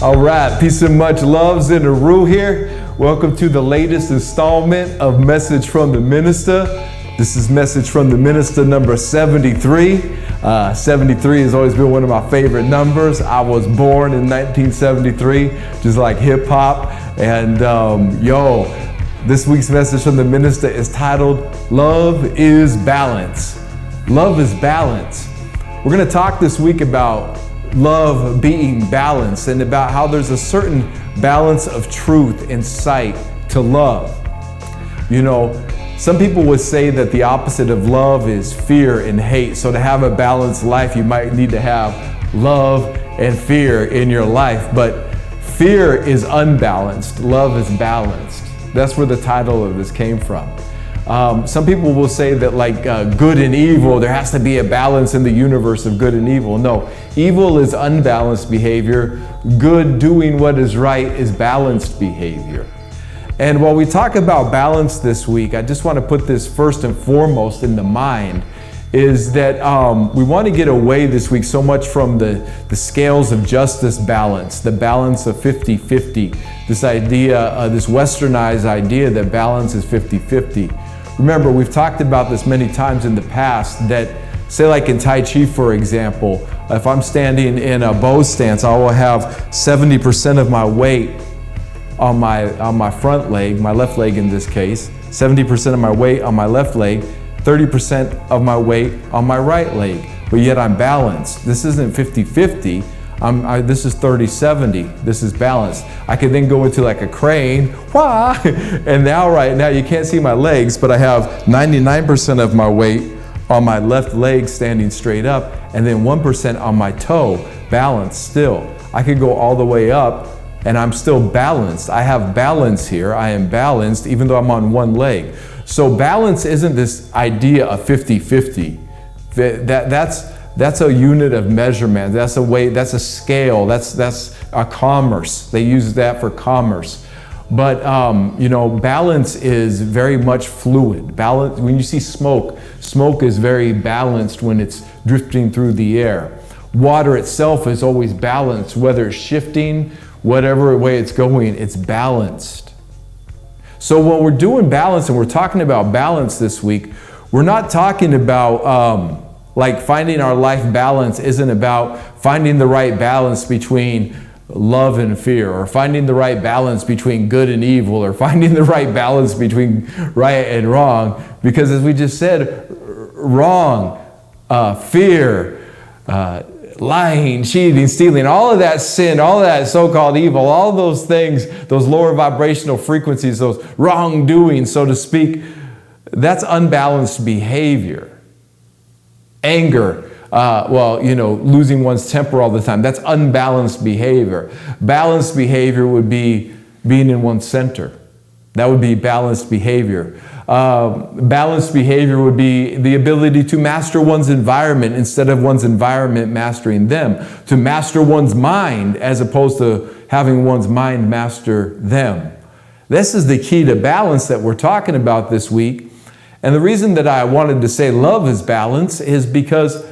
All right, peace and much love. Zin Uru here. Welcome to the latest installment of Message from the Minister. This is Message from the Minister number 73. 73 has always been one of my favorite numbers. I was born in 1973, just like hip hop. And this week's Message from the Minister is titled, Love is Balance. Love is balance. We're going to talk this week about love being balanced and about how there's a certain balance of truth and sight to love. You know, some people would say that the opposite of love is fear and hate. So to have a balanced life, you might need to have love and fear in your life. But fear is unbalanced. Love is balanced. That's where the title of this came from. Some people will say that like good and evil, there has to be a balance in the universe of good and evil. No, evil is unbalanced behavior. Good, doing what is right, is balanced behavior. And while we talk about balance this week, I just want to put this first and foremost in the mind, is that we want to get away this week so much from the scales of justice balance, the balance of 50-50, this idea, this westernized idea that balance is 50-50. Remember, we've talked about this many times in the past that, say like in Tai Chi, for example, if I'm standing in a bow stance, I will have 70% of my weight on my front leg, my left leg in this case, 70% of my weight on my left leg, 30% of my weight on my right leg, but yet I'm balanced. This isn't 50-50. This is 30-70. This is balanced. I could then go into like a crane, and right now you can't see my legs, but I have 99% of my weight on my left leg standing straight up, and then 1% on my toe, balanced still. I could go all the way up, and I'm still balanced. I have balance here. I am balanced even though I'm on one leg. So balance isn't this idea of 50-50. That's a unit of measurement. That's a weight, that's a scale, that's a commerce. They use that for commerce. But balance is very much fluid. Balance, when you see smoke is very balanced when it's drifting through the air. Water itself is always balanced, whether it's shifting, whatever way it's going, it's balanced. So when we're doing balance and we're talking about balance this week, we're not talking about like finding our life balance isn't about finding the right balance between love and fear, or finding the right balance between good and evil, or finding the right balance between right and wrong. Because as we just said, wrong, fear, lying, cheating, stealing, all of that sin, all of that so-called evil, all those things, those lower vibrational frequencies, those wrongdoing, so to speak, that's unbalanced behavior. Anger, losing one's temper all the time, that's unbalanced behavior. Balanced behavior would be being in one's center. That would be balanced behavior. Balanced behavior would be the ability to master one's environment instead of one's environment mastering them. To master one's mind as opposed to having one's mind master them. This is the key to balance that we're talking about this week. And the reason that I wanted to say love is balance is because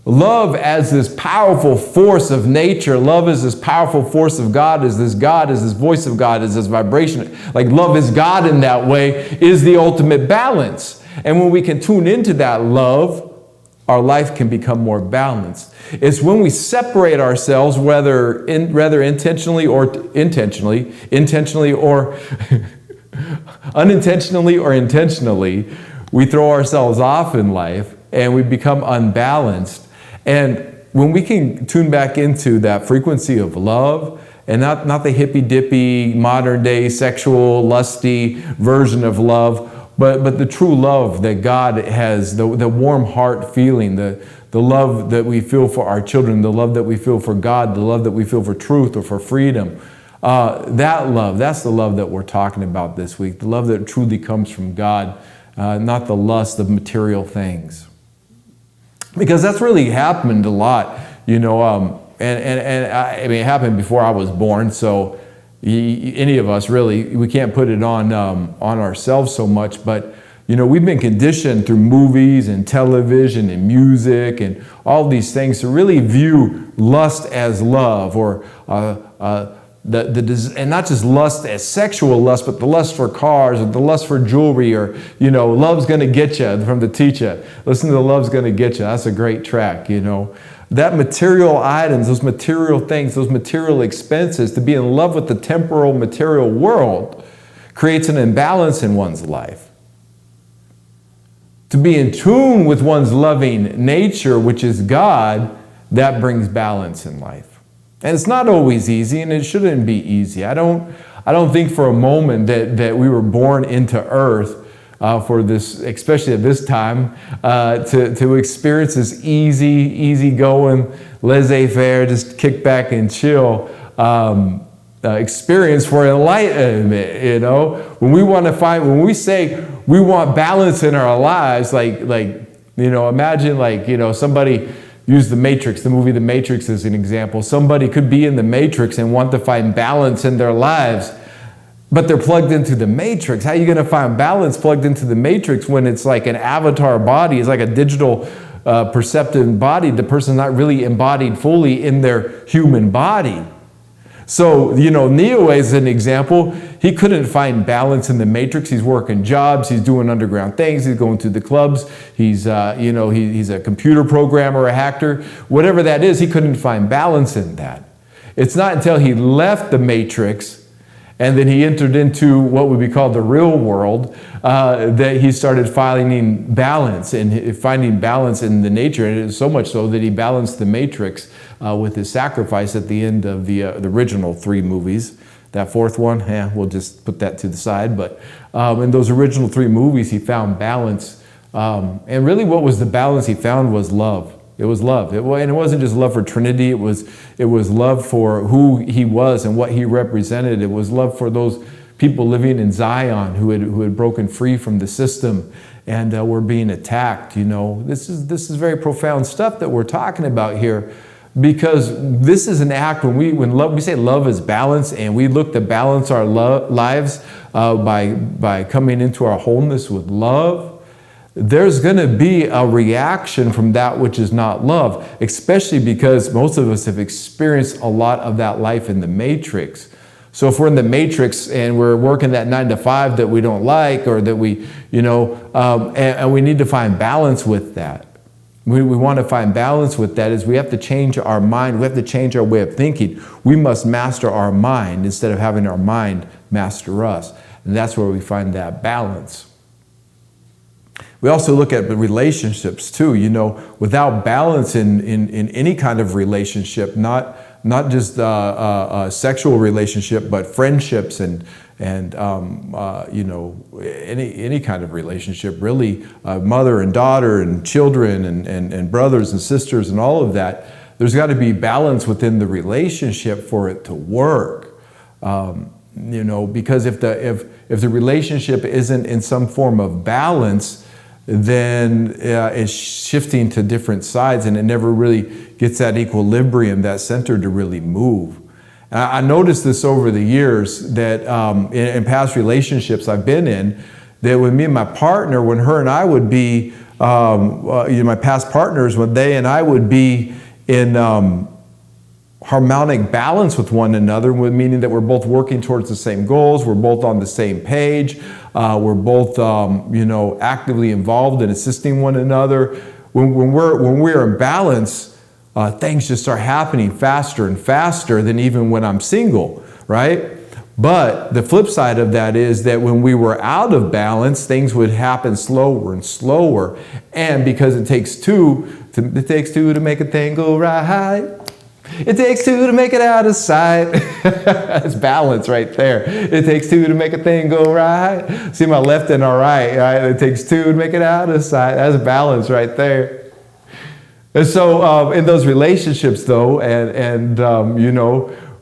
love as this powerful force of nature, love is this powerful force of God, is this voice of God, is this vibration. Like love is God in that way, is the ultimate balance. And when we can tune into that love, our life can become more balanced. It's when we separate ourselves, whether intentionally or unintentionally or intentionally, we throw ourselves off in life and we become unbalanced. And when we can tune back into that frequency of love, and not the hippy-dippy, modern-day, sexual, lusty version of love, but the true love that God has, the warm heart feeling, the love that we feel for our children, the love that we feel for God, the love that we feel for truth or for freedom. That love, that's the love that we're talking about this week, the love that truly comes from God, not the lust of material things. Because that's really happened a lot, and it happened before I was born, so any of us really, we can't put it on ourselves so much, but We've been conditioned through movies and television and music and all these things to really view lust as love, or and not just lust as sexual lust, but the lust for cars, or the lust for jewelry, or, Love's Gonna Get You from the Teacher. Listen to Love's Gonna Get You. That's a great track, That material items, those material things, those material expenses, to be in love with the temporal material world creates an imbalance in one's life. To be in tune with one's loving nature, which is God, that brings balance in life. And it's not always easy, and it shouldn't be easy. I don't think for a moment that we were born into earth for this, especially at this time, to experience this easy going, laissez-faire, just kick back and chill experience for enlightenment. When we say we want balance in our lives, imagine somebody use The Matrix, the movie The Matrix as an example. Somebody could be in the Matrix and want to find balance in their lives, but they're plugged into the Matrix. How are you going to find balance plugged into the Matrix when it's like an avatar body? It's like a digital perceptive body. The person's not really embodied fully in their human body. So, Neo is an example. He couldn't find balance in the Matrix. He's working jobs. He's doing underground things. He's going to the clubs. He's a computer programmer, a hacker. Whatever that is, he couldn't find balance in that. It's not until he left the Matrix and then he entered into what would be called the real world that he started finding balance in the nature. And it is so much so that he balanced the Matrix with his sacrifice at the end of the original 3 movies. That 4th one, we'll just put that to the side. But in those original 3 movies, he found balance. And really what was the balance he found was love. It was love. And it wasn't just love for Trinity. It was love for who he was and what he represented. It was love for those people living in Zion who had broken free from the system and were being attacked. This is very profound stuff that we're talking about here, because this is an act when we say love is balance, and we look to balance our lives by coming into our wholeness with love. There's going to be a reaction from that which is not love, especially because most of us have experienced a lot of that life in the Matrix. So if we're in the Matrix and we're working that 9 to 5 that we don't like, or that we, and we need to find balance with that. We want to find balance with that, is we have to change our mind. We have to change our way of thinking. We must master our mind instead of having our mind master us. And that's where we find that balance. We also look at the relationships too. Without balance in any kind of relationship, not just a sexual relationship, but friendships and any kind of relationship, really, mother and daughter and children and brothers and sisters and all of that. There's got to be balance within the relationship for it to work. Because if the relationship isn't in some form of balance, then it's shifting to different sides, and it never really gets that equilibrium, that center to really move. And I noticed this over the years that in past relationships I've been in, that when me and my partner, when her and I would be, my past partners, when they and I would be in harmonic balance with one another, meaning that we're both working towards the same goals, we're both on the same page, we're both actively involved in assisting one another. When we're in balance, things just start happening faster and faster than even when I'm single, right? But the flip side of that is that when we were out of balance, things would happen slower and slower. And because it takes two to make a thing go right. It takes 2 to make it out of sight. It's balance right there. It takes 2 to make a thing go right. See my left and our right? It takes 2 to make it out of sight. That's balance right there. And so in those relationships, though,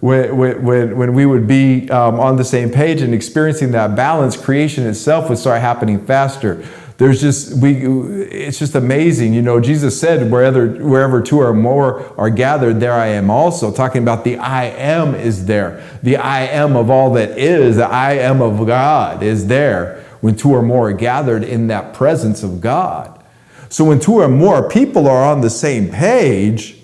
when we would be on the same page and experiencing that balance, creation itself would start happening faster. It's just amazing. Jesus said, wherever 2 or more are gathered, there I am also. Talking about the I am is there. The I am of all that is, the I am of God is there. when two or more are gathered in that presence of God. So when two or more people are on the same page,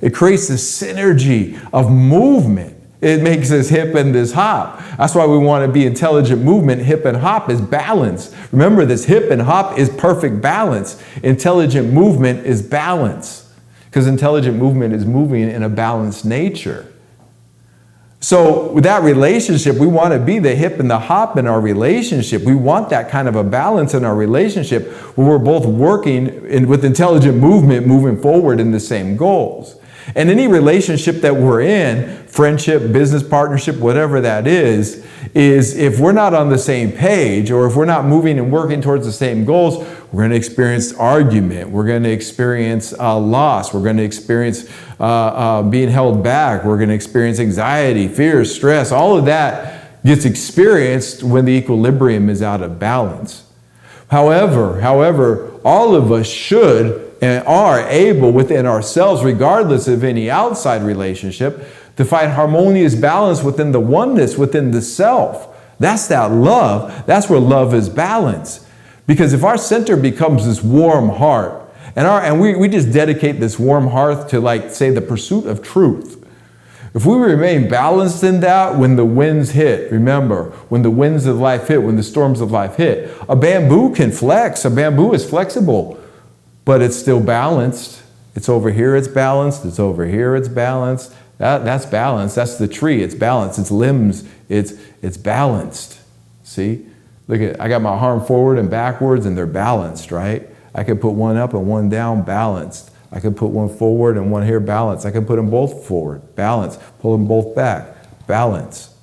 it creates this synergy of movement. It makes this hip and this hop. That's why we want to be intelligent movement. Hip and hop is balance. Remember, this hip and hop is perfect balance. Intelligent movement is balance, because intelligent movement is moving in a balanced nature. So with that relationship, we want to be the hip and the hop in our relationship. We want that kind of a balance in our relationship where we're both working with intelligent movement, moving forward in the same goals. And any relationship that we're in, friendship, business partnership, whatever that is if we're not on the same page, or if we're not moving and working towards the same goals, we're going to experience argument. We're going to experience loss. We're going to experience being held back. We're going to experience anxiety, fear, stress. All of that gets experienced when the equilibrium is out of balance. However, all of us should and are able within ourselves, regardless of any outside relationship, to find harmonious balance within the oneness, within the self. That's that love. That's where love is balance. Because if our center becomes this warm heart, and we just dedicate this warm heart to, like, say, the pursuit of truth. If we remain balanced in that, when the winds hit, remember, when the winds of life hit, when the storms of life hit, a bamboo can flex. A bamboo is flexible, but it's still balanced. It's over here, it's balanced. It's over here, it's balanced. That's balanced. That's the tree. It's balanced. Its limbs, it's balanced. See? Look at, I got my arm forward and backwards, and they're balanced, right? I can put one up and one down, balanced. I can put one forward and one here, balanced. I can put them both forward, balanced. Pull them both back, balance.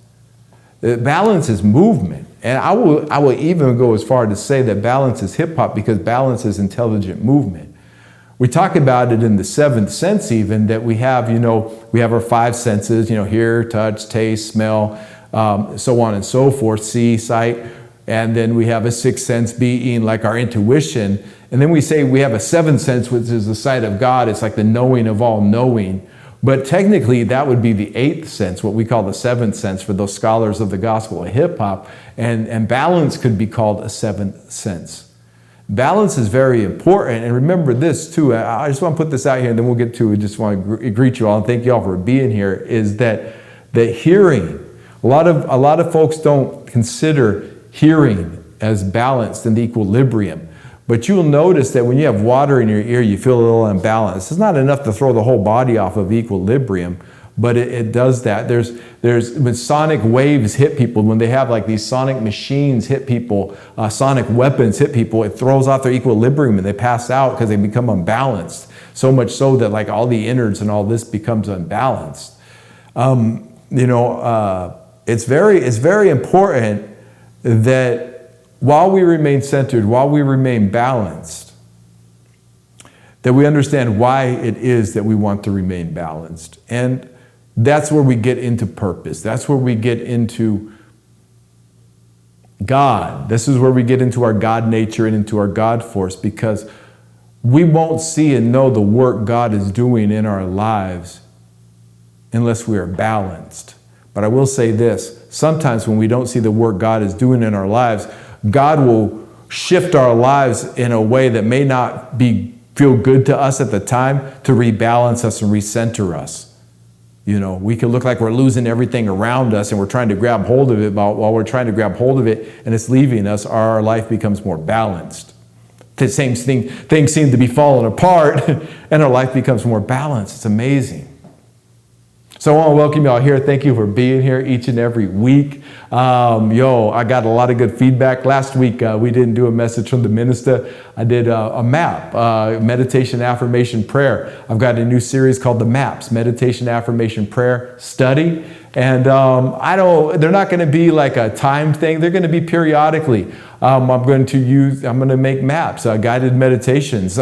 Balance is movement. And I will even go as far to say that balance is hip hop, because balance is intelligent movement. We talk about it in the seventh sense, even, that we have, we have our five senses, hear, touch, taste, smell, so on and so forth, see, sight. And then we have a sixth sense being like our intuition. And then we say we have a seventh sense, which is the sight of God. It's like the knowing of all knowing. But technically, that would be the eighth sense, what we call the seventh sense for those scholars of the gospel of hip hop. And balance could be called a seventh sense. Balance is very important. And remember this too, I just want to put this out here, and then we'll get to it. Just want to greet you all and thank you all for being here, is that hearing, a lot of folks don't consider hearing as balanced in the equilibrium. But you'll notice that when you have water in your ear, you feel a little unbalanced. It's not enough to throw the whole body off of equilibrium, but it does that. There's when sonic waves hit people, when they have like these sonic machines hit people, sonic weapons hit people, it throws off their equilibrium and they pass out because they become unbalanced. So much so that like all the innards and all this becomes unbalanced. It's very important that while we remain centered, while we remain balanced, that we understand why it is that we want to remain balanced. And that's where we get into purpose. That's where we get into God. This is where we get into our God nature and into our God force, because we won't see and know the work God is doing in our lives unless we are balanced. But I will say this, sometimes when we don't see the work God is doing in our lives, God will shift our lives in a way that may not feel good to us at the time, to rebalance us and recenter us. We can look like we're losing everything around us and we're trying to grab hold of it, but while we're trying to grab hold of it and it's leaving us, our life becomes more balanced. The same thing, things seem to be falling apart and our life becomes more balanced. It's amazing. So I want to welcome you all here. Thank you for being here each and every week. I got a lot of good feedback. Last week, we didn't do a message from the Minista. I did a MAP, Meditation, Affirmation, Prayer. I've got a new series called The MAPS, Meditation, Affirmation, Prayer Study. And they're not going to be like a time thing. They're going to be periodically. I'm going to make MAPs, guided meditations,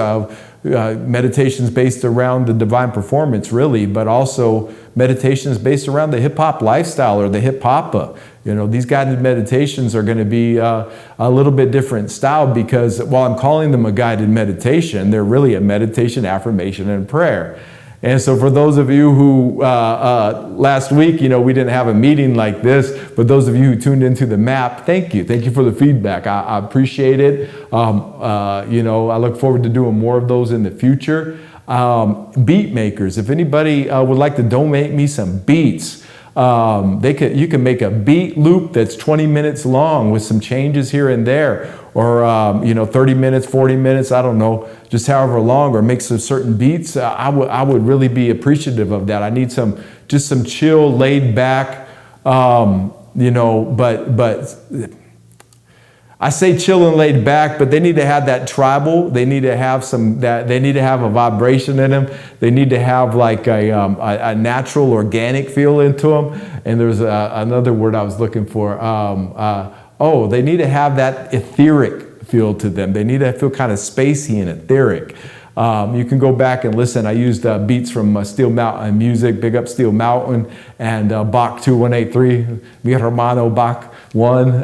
meditations based around the divine performance, really, but also meditations based around the hip-hop lifestyle or the hip-hop. These guided meditations are going to be a little bit different style, because while I'm calling them a guided meditation, they're really a meditation, affirmation, and prayer. And so for those of you who last week, we didn't have a meeting like this, but those of you who tuned into the map, thank you. Thank you for the feedback. I appreciate it. I look forward to doing more of those in the future. Beat makers, if anybody would like to donate me some beats, you can make a beat loop that's 20 minutes long with some changes here and there, or 30 minutes, 40 minutes, I don't know, just however long, or make some certain beats. I would really be appreciative of that. I need some chill, laid back, but I say chill and laid back, but they need to have that tribal. They need to have they need to have a vibration in them. They need to have like a natural, organic feel into them. And there's another word I was looking for. They need to have that etheric feel to them. They need to feel kind of spacey and etheric. You can go back and listen. I used beats from Steel Mountain Music, big up Steel Mountain, and Bach 2183, mi hermano Bach 1.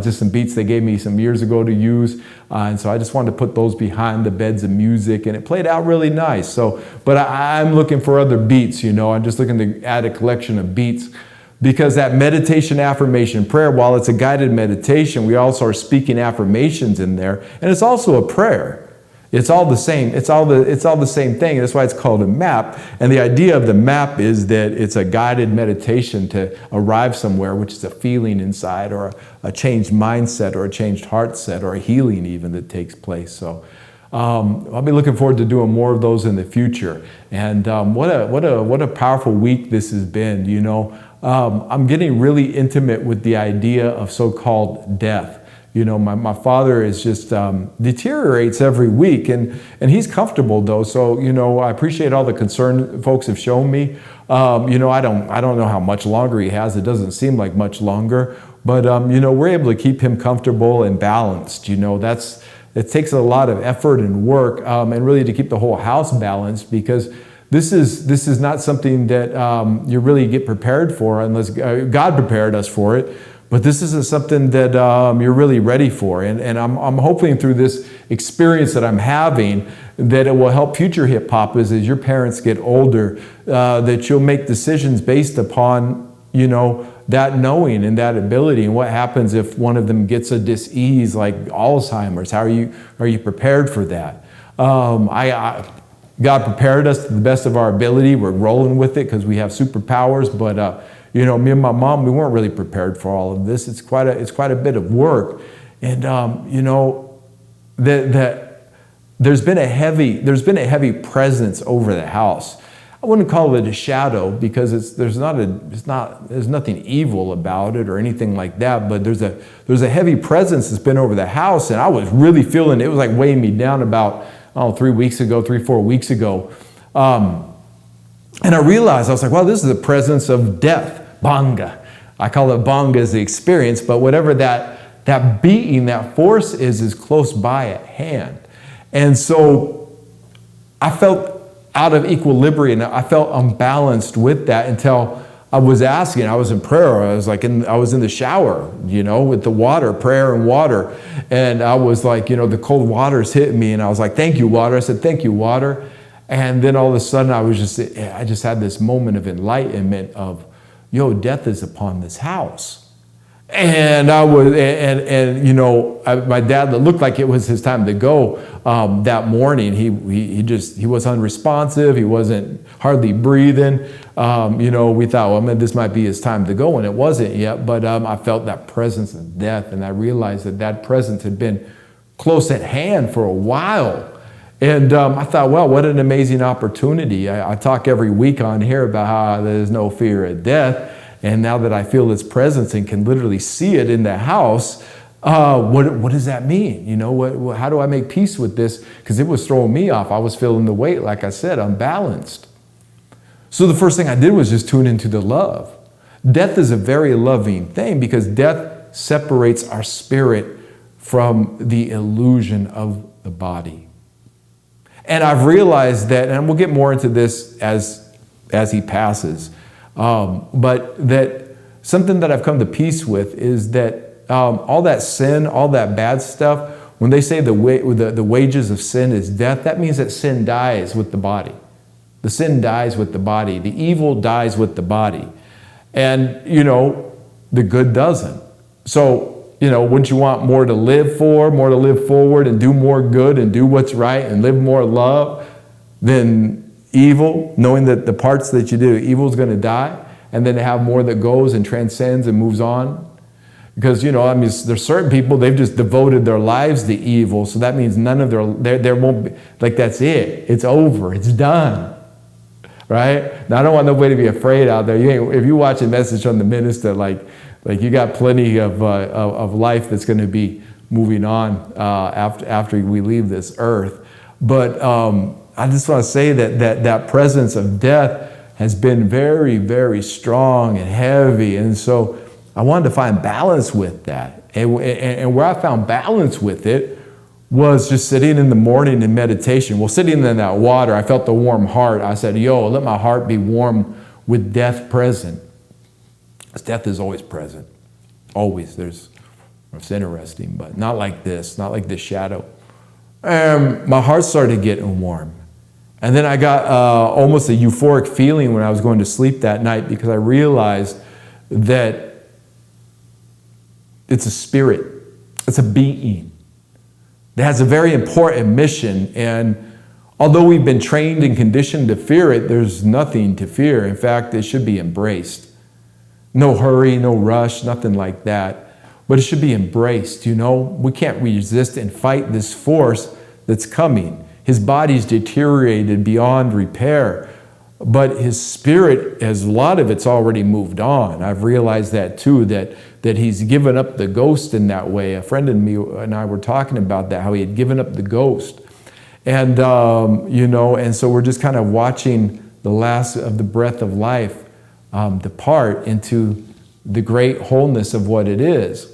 Just some beats they gave me some years ago to use. And so I just wanted to put those behind the beds of music, and it played out really nice. So, but I'm looking for other beats, I'm just looking to add a collection of beats. Because that meditation, affirmation, prayer, while it's a guided meditation, we also are speaking affirmations in there, and it's also a prayer. It's all the same. It's all the same thing. That's why it's called a map. And the idea of the map is that it's a guided meditation to arrive somewhere, which is a feeling inside, or a changed mindset, or a changed heart set, or a healing even that takes place. So I'll be looking forward to doing more of those in the future. And what a powerful week this has been. I'm getting really intimate with the idea of so-called death. My father is just deteriorates every week, and he's comfortable though. So I appreciate all the concern folks have shown me. I don't know how much longer he has. It doesn't seem like much longer, but we're able to keep him comfortable and balanced. It takes a lot of effort and work, and really to keep the whole house balanced, because this is not something that you really get prepared for unless God prepared us for it. But this isn't something that you're really ready for. And I'm hoping through this experience that I'm having that it will help future hip hoppers as your parents get older, that you'll make decisions based upon, that knowing and that ability. And what happens if one of them gets a dis-ease like Alzheimer's? How are you prepared for that? God prepared us to the best of our ability. We're rolling with it because we have superpowers, but me and my mom, we weren't really prepared for all of this. It's quite a bit of work, and there's been a heavy presence over the house. I wouldn't call it a shadow, because there's nothing evil about it or anything like that. But there's a heavy presence that's been over the house, and I was really feeling it was like weighing me down about 3 or 4 weeks ago. And I realized, I was like, well, this is the presence of death. Banga. I call it banga as the experience, but whatever that being, that force is close by at hand. And so I felt out of equilibrium. I felt unbalanced with that until I was asking. I was in prayer. I was in the shower, with the water, prayer and water. And I was like, the cold water's hitting me. And I was like, thank you, water. I said, thank you, water. And then all of a sudden I just had this moment of enlightenment of, death is upon this house. And my dad, it looked like it was his time to go that morning. He was unresponsive. He wasn't hardly breathing. We thought, this might be his time to go, and it wasn't yet. But I felt that presence of death, and I realized that presence had been close at hand for a while. And I thought, well, what an amazing opportunity. I talk every week on here about how there's no fear of death. And now that I feel its presence and can literally see it in the house, what does that mean? How do I make peace with this? Because it was throwing me off. I was feeling the weight, like I said, unbalanced. So the first thing I did was just tune into the love. Death is a very loving thing, because death separates our spirit from the illusion of the body. And I've realized that, and we'll get more into this as he passes, but that something that I've come to peace with is that all that sin, all that bad stuff, when they say the wages of sin is death, that means that sin dies with the body. The sin dies with the body. The evil dies with the body. And, the good doesn't. So, wouldn't you want more to live for, more to live forward and do more good and do what's right and live more love than evil, knowing that the parts that you do, evil is going to die, and then to have more that goes and transcends and moves on? Because, there's certain people, they've just devoted their lives to evil, so that means none of there won't be, that's it. It's over. It's done. Right? Now, I don't want nobody to be afraid out there. If you watch a message from the minister, like you got plenty of life that's going to be moving on after we leave this earth. But I just want to say that presence of death has been very, very strong and heavy. And so I wanted to find balance with that. And where I found balance with it was just sitting in the morning in meditation. Well, sitting in that water, I felt the warm heart. I said, let my heart be warm with death present. Because death is always present. Always. It's interesting, but not like this, not like this shadow. My heart started getting warm. And then I got almost a euphoric feeling when I was going to sleep that night, because I realized that it's a spirit. It's a being. It has a very important mission, and although we've been trained and conditioned to fear it, there's nothing to fear. In fact, it should be embraced. No hurry, no rush, nothing like that. But it should be embraced, We can't resist and fight this force that's coming. His body's deteriorated beyond repair, but his spirit, as a lot of it's already moved on. I've realized that too, that he's given up the ghost in that way. A friend and I were talking about that, how he had given up the ghost. And, and so we're just kind of watching the last of the breath of life depart into the great wholeness of what it is.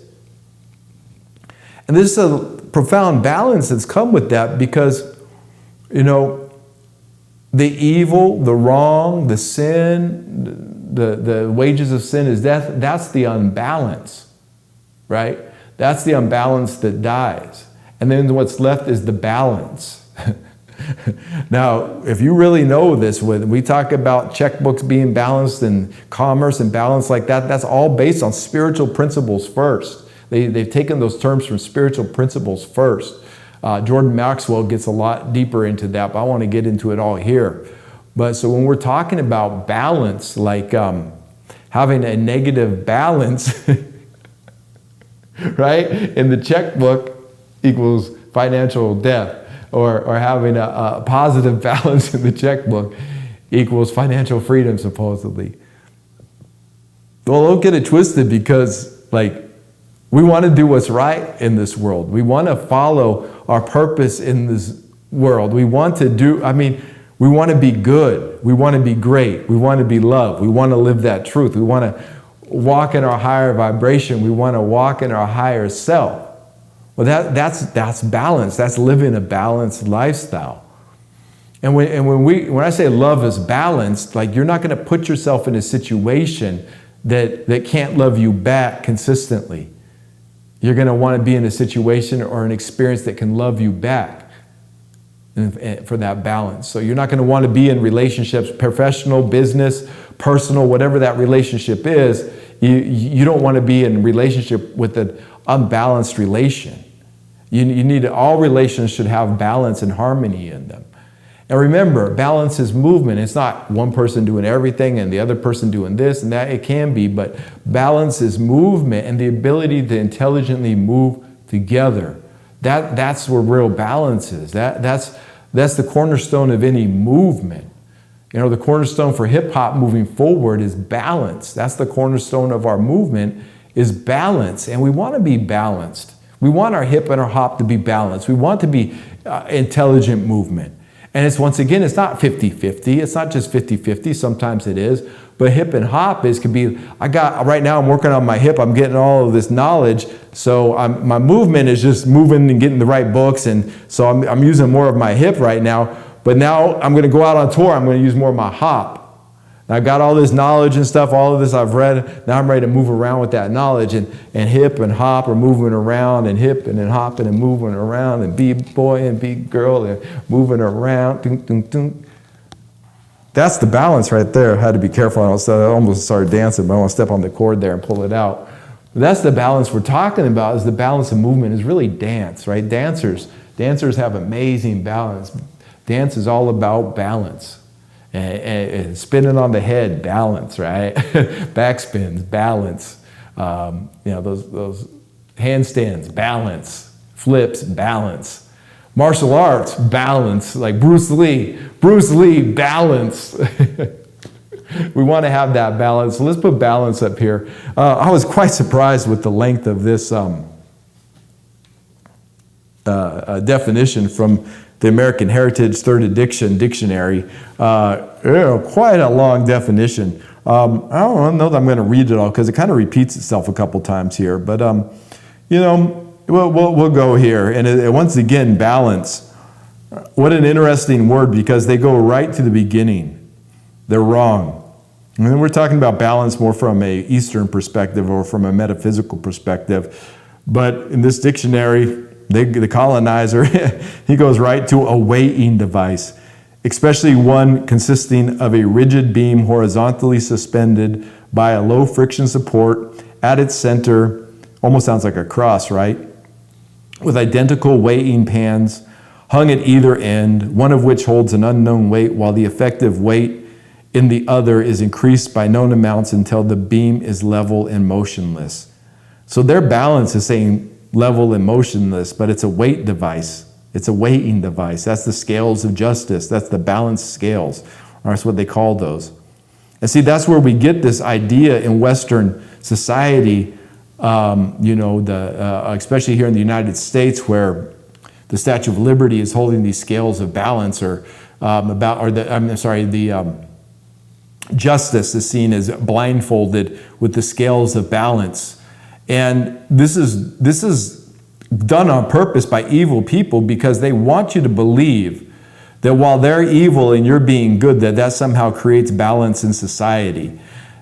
And this is a profound balance that's come with that, because, the evil, the wrong, the sin, the wages of sin is death. That's the unbalance, right? That's the unbalance that dies. And then what's left is the balance. Now, if you really know this, when we talk about checkbooks being balanced and commerce and balance like that, that's all based on spiritual principles first. They've taken those terms from spiritual principles first. Jordan Maxwell gets a lot deeper into that, but I want to get into it all here. But so when we're talking about balance, like having a negative balance, right, in the checkbook equals financial death, or having a positive balance in the checkbook equals financial freedom, supposedly. Well, don't get it twisted, because we want to do what's right in this world. We want to follow our purpose in this world. We want to we want to be good. We want to be great. We want to be loved. We want to live that truth. We want to walk in our higher vibration. We want to walk in our higher self. Well, that's balance. That's living a balanced lifestyle. And when I say love is balanced, you're not going to put yourself in a situation that can't love you back consistently. You're going to want to be in a situation or an experience that can love you back for that balance. So you're not going to want to be in relationships, professional, business, personal, whatever that relationship is. You don't want to be in relationship with an unbalanced relation. All relations should have balance and harmony in them. And remember, balance is movement. It's not one person doing everything and the other person doing this and that. It can be, but balance is movement and the ability to intelligently move together. That's where real balance is. That's the cornerstone of any movement. The cornerstone for hip hop moving forward is balance. That's the cornerstone of our movement, is balance. And we want to be balanced. We want our hip and our hop to be balanced. We want to be intelligent movement. And it's, once again, it's not 50-50. It's not just 50-50. Sometimes it is. But hip and hop could be, right now I'm working on my hip. I'm getting all of this knowledge. So my movement is just moving and getting the right books. And so I'm using more of my hip right now. But now I'm going to go out on tour. I'm going to use more of my hop. And I've got all this knowledge and stuff. All of this I've read. Now I'm ready to move around with that knowledge. And hip and hop are moving around, and hip and hopping and moving around, and B-boy and B-girl and moving around. Dun, dun, dun. That's the balance right there. I had to be careful. I almost started dancing, but I want to step on the cord there and pull it out. That's the balance we're talking about. Is the balance of movement is really dance, right? Dancers have amazing balance. Dance is all about balance. And spinning on the head, balance, right? Backspins, balance. Those handstands, balance. Flips, balance. Martial arts, balance. Like Bruce Lee, balance. We want to have that balance. So let's put balance up here. I was quite surprised with the length of this definition from the American Heritage Third Edition Dictionary. Quite a long definition. I don't know that I'm going to read it all because it kind of repeats itself a couple times here. But, we'll go here. And once again, balance. What an interesting word, because they go right to the beginning. They're wrong. And then we're talking about balance more from an Eastern perspective or from a metaphysical perspective. But in this dictionary, the colonizer, he goes right to a weighing device, especially one consisting of a rigid beam horizontally suspended by a low friction support at its center, almost sounds like a cross, right? With identical weighing pans hung at either end, one of which holds an unknown weight while the effective weight in the other is increased by known amounts until the beam is level and motionless. So their balance is saying level and motionless, but it's a weight device. It's a weighing device. That's the scales of justice. That's the balance scales. That's what they call those. And see, that's where we get this idea in Western society, especially here in the United States, where the Statue of Liberty is holding these scales of balance, justice is seen as blindfolded with the scales of balance. And this is done on purpose by evil people because they want you to believe that while they're evil and you're being good, that somehow creates balance in society.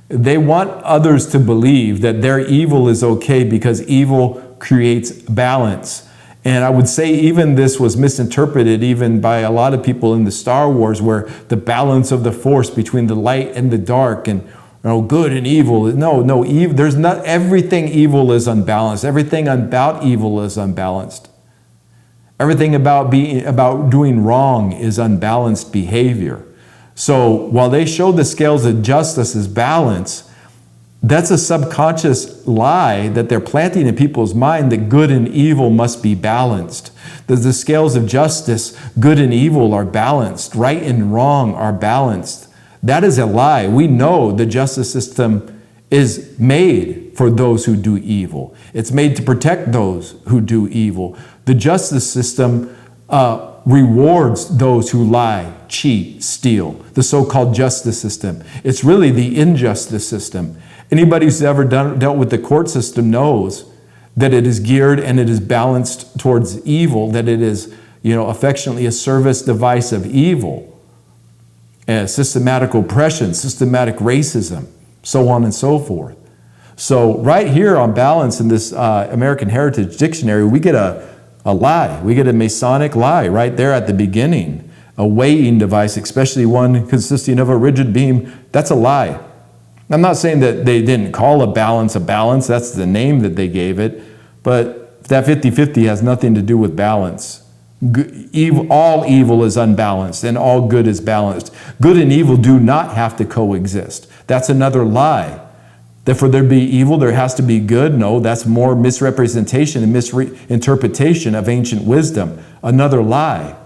They want others to believe that their evil is okay because evil creates balance. And I would say even this was misinterpreted even by a lot of people in the Star Wars, where the balance of the force between the light and the dark and good and evil. No, evil. There's not everything evil is unbalanced. Everything about evil is unbalanced. Everything about doing wrong is unbalanced behavior. So while they show the scales of justice as balance, that's a subconscious lie that they're planting in people's mind, that good and evil must be balanced. That the scales of justice, good and evil are balanced, right and wrong are balanced. That is a lie. We know the justice system is made for those who do evil. It's made to protect those who do evil. The justice system rewards those who lie, cheat, steal. The so-called justice system. It's really the injustice system. Anybody who's ever dealt with the court system knows that it is geared and it is balanced towards evil, that it is, affectionately a service device of evil. Systematic oppression, systematic racism, so on and so forth. So right here on balance in this American Heritage Dictionary, we get a lie. We get a Masonic lie right there at the beginning. A weighing device, especially one consisting of a rigid beam, that's a lie. I'm not saying that they didn't call a balance. That's the name that they gave it. But that 50-50 has nothing to do with balance. All evil is unbalanced and all good is balanced. Good and evil do not have to coexist. That's another lie. That for there to be evil, there has to be good. No, that's more misrepresentation and misinterpretation of ancient wisdom. Another lie.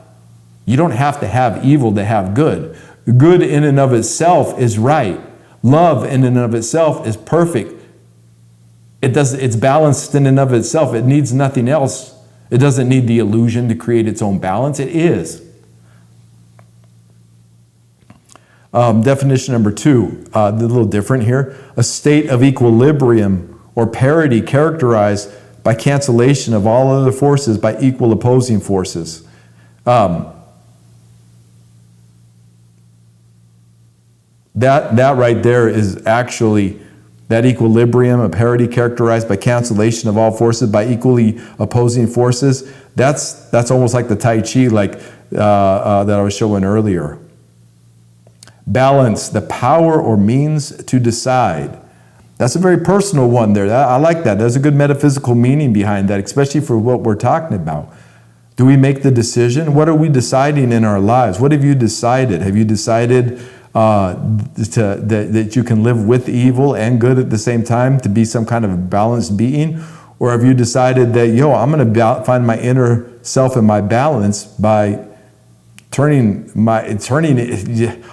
You don't have to have evil to have good. Good in and of itself is right. Love in and of itself is perfect. It's balanced in and of itself. It needs nothing else. It doesn't need the illusion to create its own balance. It is. Definition number 2, a little different here. A state of equilibrium or parity characterized by cancellation of all other forces by equal opposing forces. That right there is actually that equilibrium, a parity characterized by cancellation of all forces by equally opposing forces. That's almost like the Tai Chi, that I was showing earlier. Balance, the power or means to decide. That's a very personal one there. I like that. There's a good metaphysical meaning behind that, especially for what we're talking about. Do we make the decision? What are we deciding in our lives? What have you decided? Have you decided that you can live with evil and good at the same time, to be some kind of a balanced being? Or have you decided that, I'm going to find my inner self and my balance by turning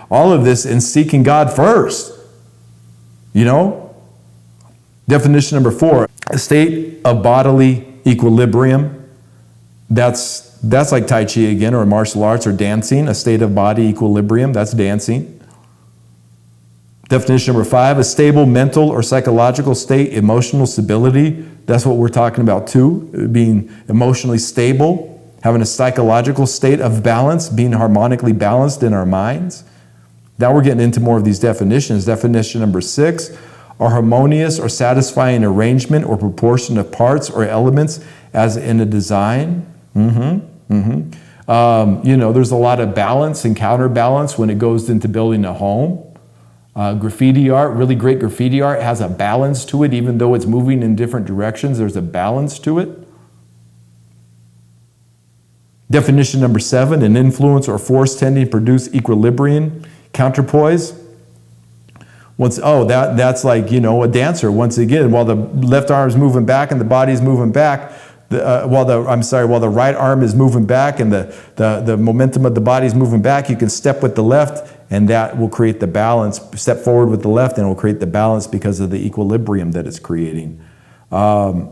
all of this and seeking God first? Definition number 4, a state of bodily equilibrium. That's like Tai Chi again, or martial arts, or dancing. A state of body equilibrium, that's dancing. Definition number 5, a stable mental or psychological state, emotional stability. That's what we're talking about too, being emotionally stable, having a psychological state of balance, being harmonically balanced in our minds. Now we're getting into more of these definitions. Definition number 6, a harmonious or satisfying arrangement or proportion of parts or elements as in a design. There's a lot of balance and counterbalance when it goes into building a home. Graffiti art, really great graffiti art, has a balance to it. Even though it's moving in different directions, there's a balance to it. Definition number 7, an influence or force tending to produce equilibrium, counterpoise. That's like, a dancer. Once again, while the left arm is moving back and the body is moving back, while the right arm is moving back and the momentum of the body is moving back, you can step with the left, and that will create the balance. Step forward with the left, and it will create the balance because of the equilibrium that it's creating. And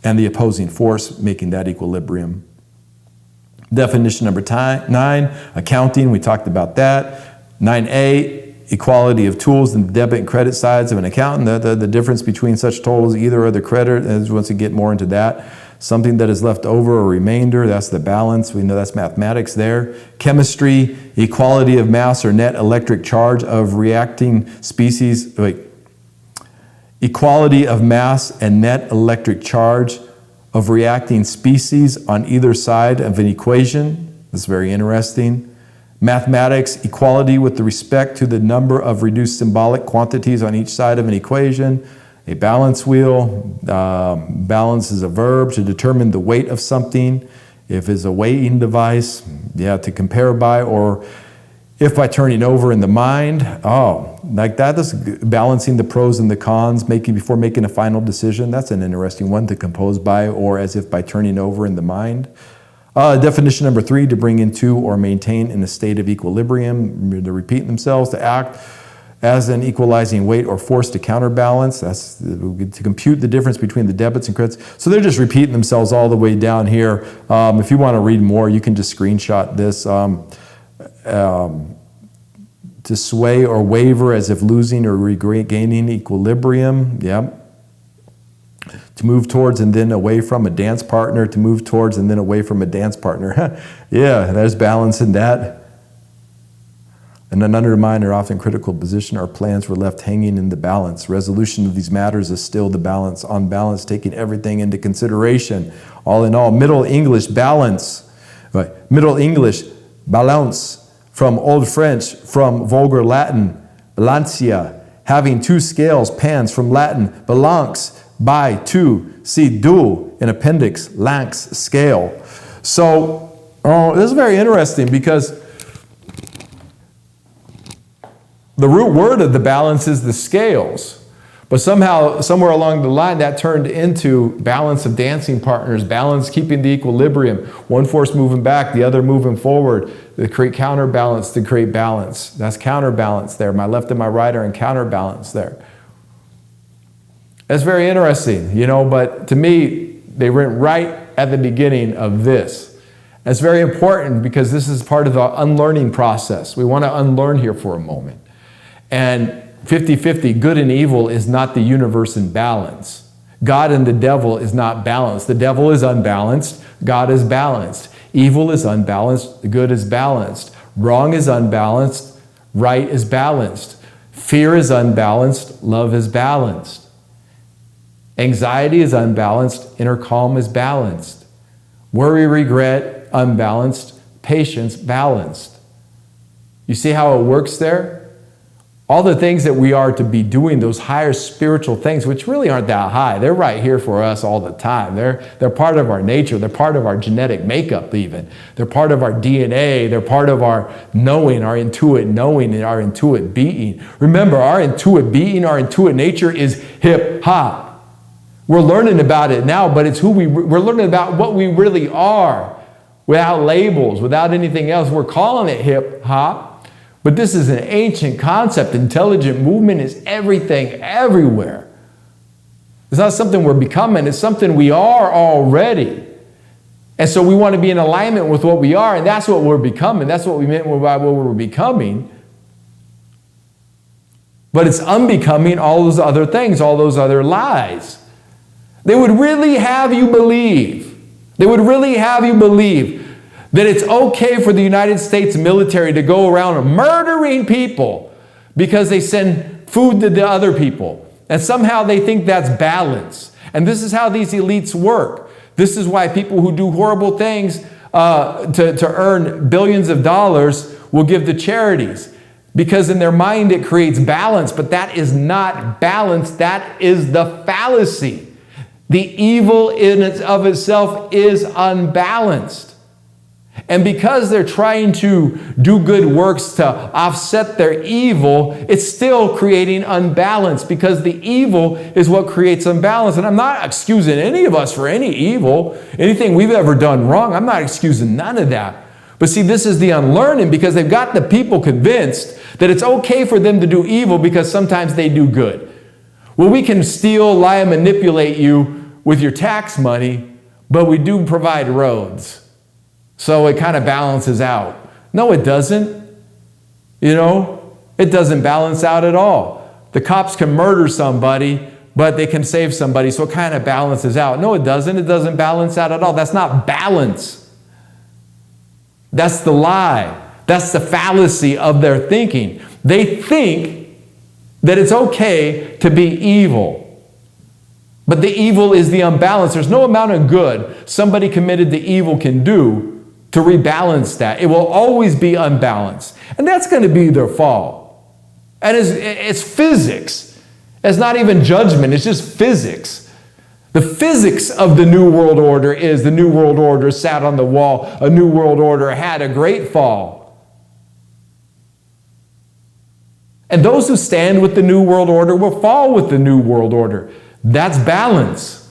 the opposing force making that equilibrium. Definition number 9, accounting. We talked about that. 9A, equality of tools and debit and credit sides of an account. The difference between such totals, either or the credit, as once we get more into that. Something that is left over or remainder, that's the balance. We know that's mathematics there. Chemistry, equality of mass or net electric charge of reacting species. Equality of mass and net electric charge of reacting species on either side of an equation. That's very interesting. Mathematics, equality with respect to the number of reduced symbolic quantities on each side of an equation. A balance wheel, balance is a verb to determine the weight of something. If it's a weighing device, to compare by, or if by turning over in the mind, like that is balancing the pros and the cons, before making a final decision. That's an interesting one to compose by, or as if by turning over in the mind. Definition number 3, to bring into or maintain in a state of equilibrium, to repeat themselves, to act as an equalizing weight or force to counterbalance. That's to compute the difference between the debits and credits. So they're just repeating themselves all the way down here. If you want to read more, you can just screenshot this. To sway or waver as if losing or regaining equilibrium. Yep. To move towards and then away from a dance partner. To move towards and then away from a dance partner. Yeah, there's balance in that. And an undermined or often critical position, our plans were left hanging in the balance. Resolution of these matters is still the balance. On balance, taking everything into consideration. All in all, Middle English, balance. Right. Middle English, balance. From Old French, from Vulgar Latin, balantia. Having 2 scales, pans, from Latin, balance, by, to. See, do, in appendix, lanx, scale. So, this is very interesting because the root word of the balance is the scales. But somehow, somewhere along the line, that turned into balance of dancing partners, balance keeping the equilibrium, one force moving back, the other moving forward, to create counterbalance, to create balance. That's counterbalance there. My left and my right are in counterbalance there. That's very interesting, but to me, they went right at the beginning of this. That's very important because this is part of the unlearning process. We want to unlearn here for a moment. And 50-50, good and evil, is not the universe in balance. God and the devil is not balanced. The devil is unbalanced. God is balanced. Evil is unbalanced. Good is balanced. Wrong is unbalanced. Right is balanced. Fear is unbalanced. Love is balanced. Anxiety is unbalanced. Inner calm is balanced. Worry, regret, unbalanced. Patience, balanced. You see how it works there? All the things that we are to be doing, those higher spiritual things, which really aren't that high, they're right here for us all the time. They're part of our nature. They're part of our genetic makeup even. They're part of our DNA. They're part of our knowing, our intuit knowing and our intuit being. Remember, our intuit being, our intuit nature is hip hop. We're learning about it now, but it's we're learning about what we really are without labels, without anything else. We're calling it hip hop. But this is an ancient concept. Intelligent movement is everything, everywhere. It's not something we're becoming. It's something we are already. And so we want to be in alignment with what we are, and that's what we're becoming. That's what we meant by what we're becoming. But it's unbecoming all those other things, all those other lies. They would really have you believe. They would really have you believe that it's okay for the United States military to go around murdering people because they send food to the other people. And somehow they think that's balance. And this is how these elites work. This is why people who do horrible things to earn billions of dollars will give to charities. Because in their mind it creates balance, but that is not balance. That is the fallacy. The evil in and of itself is unbalanced. And because they're trying to do good works to offset their evil, it's still creating unbalance, because the evil is what creates unbalance. And I'm not excusing any of us for any evil, anything we've ever done wrong. I'm not excusing none of that. But see, this is the unlearning, because they've got the people convinced that it's okay for them to do evil because sometimes they do good. Well, we can steal, lie, and manipulate you with your tax money, but we do provide roads. So it kind of balances out. No, it doesn't. You know, it doesn't balance out at all. The cops can murder somebody, but they can save somebody, so it kind of balances out. No, it doesn't. It doesn't balance out at all. That's not balance. That's the lie. That's the fallacy of their thinking. They think that it's okay to be evil. But the evil is the unbalance. There's no amount of good somebody committed to evil can do to rebalance that. It will always be unbalanced. And that's going to be their fall. And it's physics. It's not even judgment. It's just physics. The physics of the New World Order is the New World Order sat on the wall. A New World Order had a great fall. And those who stand with the New World Order will fall with the New World Order. That's balance.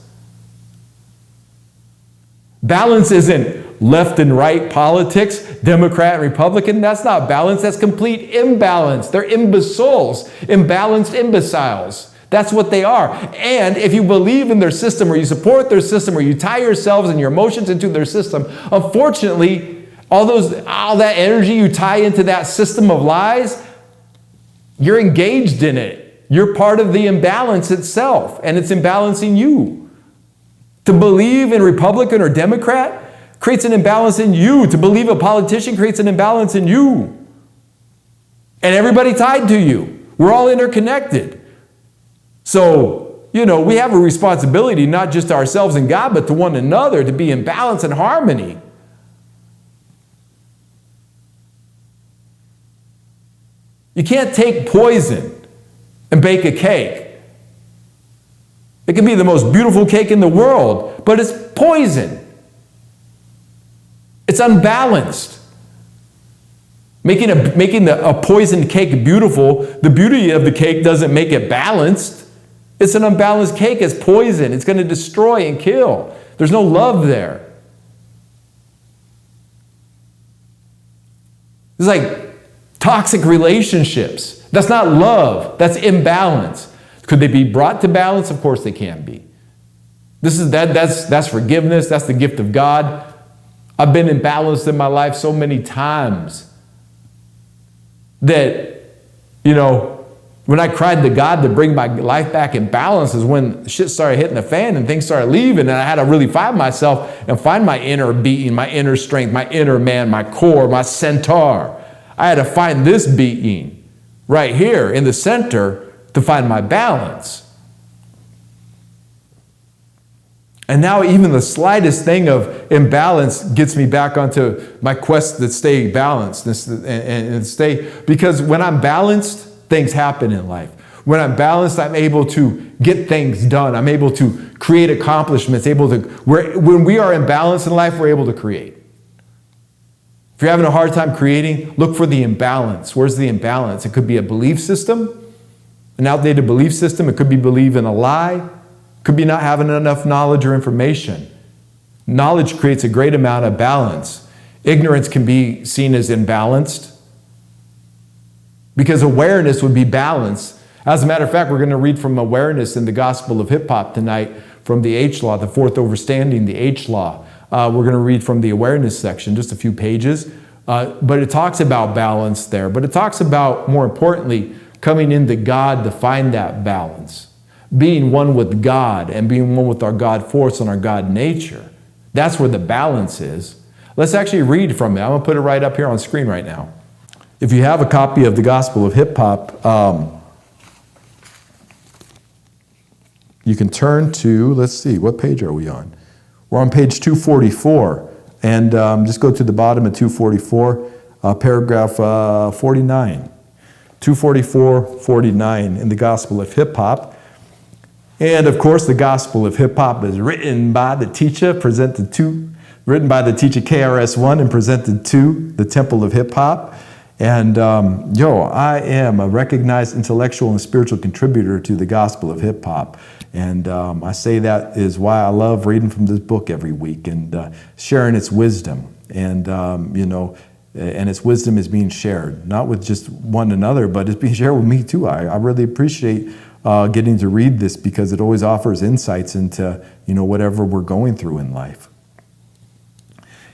Balance isn't left and right politics, Democrat and Republican. That's not balance. That's complete imbalance. They're imbeciles, imbalanced imbeciles. That's what they are. And if you believe in their system, or you support their system, or you tie yourselves and your emotions into their system, unfortunately, all that energy you tie into that system of lies, you're engaged in it. You're part of the imbalance itself, and it's imbalancing you. To believe in Republican or Democrat creates an imbalance in you. To believe a politician creates an imbalance in you. And everybody tied to you. We're all interconnected. So, we have a responsibility, not just to ourselves and God, but to one another, to be in balance and harmony. You can't take poison and bake a cake. It can be the most beautiful cake in the world, but it's poison. It's unbalanced. Making a poisoned cake beautiful, the beauty of the cake doesn't make it balanced. It's an unbalanced cake. It's poison. It's going to destroy and kill. There's no love there. It's like toxic relationships. That's not love. That's imbalance. Could they be brought to balance? Of course they can be. That's forgiveness. That's the gift of God. I've been imbalanced in my life so many times that, when I cried to God to bring my life back in balance is when shit started hitting the fan and things started leaving, and I had to really find myself and find my inner being, my inner strength, my inner man, my core, my centaur. I had to find this being right here in the center to find my balance. And now even the slightest thing of imbalance gets me back onto my quest to stay balanced and stay, because when I'm balanced, things happen in life. When I'm balanced, I'm able to get things done. I'm able to create accomplishments, when we are in balance in life, we're able to create. If you're having a hard time creating, look for the imbalance. Where's the imbalance? It could be a belief system, an outdated belief system. It could be believing a lie. It could be not having enough knowledge or information. Knowledge creates a great amount of balance. Ignorance can be seen as imbalanced because awareness would be balanced. As a matter of fact, we're going to read from awareness in the Gospel of Hip Hop tonight from the H Law, the fourth overstanding, the H Law. We're going to read from the awareness section, just a few pages. But it talks about balance there. But it talks about, more importantly, coming into God to find that balance. Being one with God and being one with our God force and our God nature. That's where the balance is. Let's actually read from it. I'm going to put it right up here on screen right now. If you have a copy of the Gospel of Hip Hop, you can turn to, let's see, what page are we on? We're on page 244, and just go to the bottom of 244, paragraph 49. 244:49 in the Gospel of Hip Hop. And of course, the Gospel of Hip Hop is written by the teacher, written by the teacher KRS-One and presented to the Temple of Hip Hop. And I am a recognized intellectual and spiritual contributor to the Gospel of Hip Hop. And I say that is why I love reading from this book every week and sharing its wisdom. And, and its wisdom is being shared, not with just one another, but it's being shared with me too. I really appreciate getting to read this because it always offers insights into, whatever we're going through in life.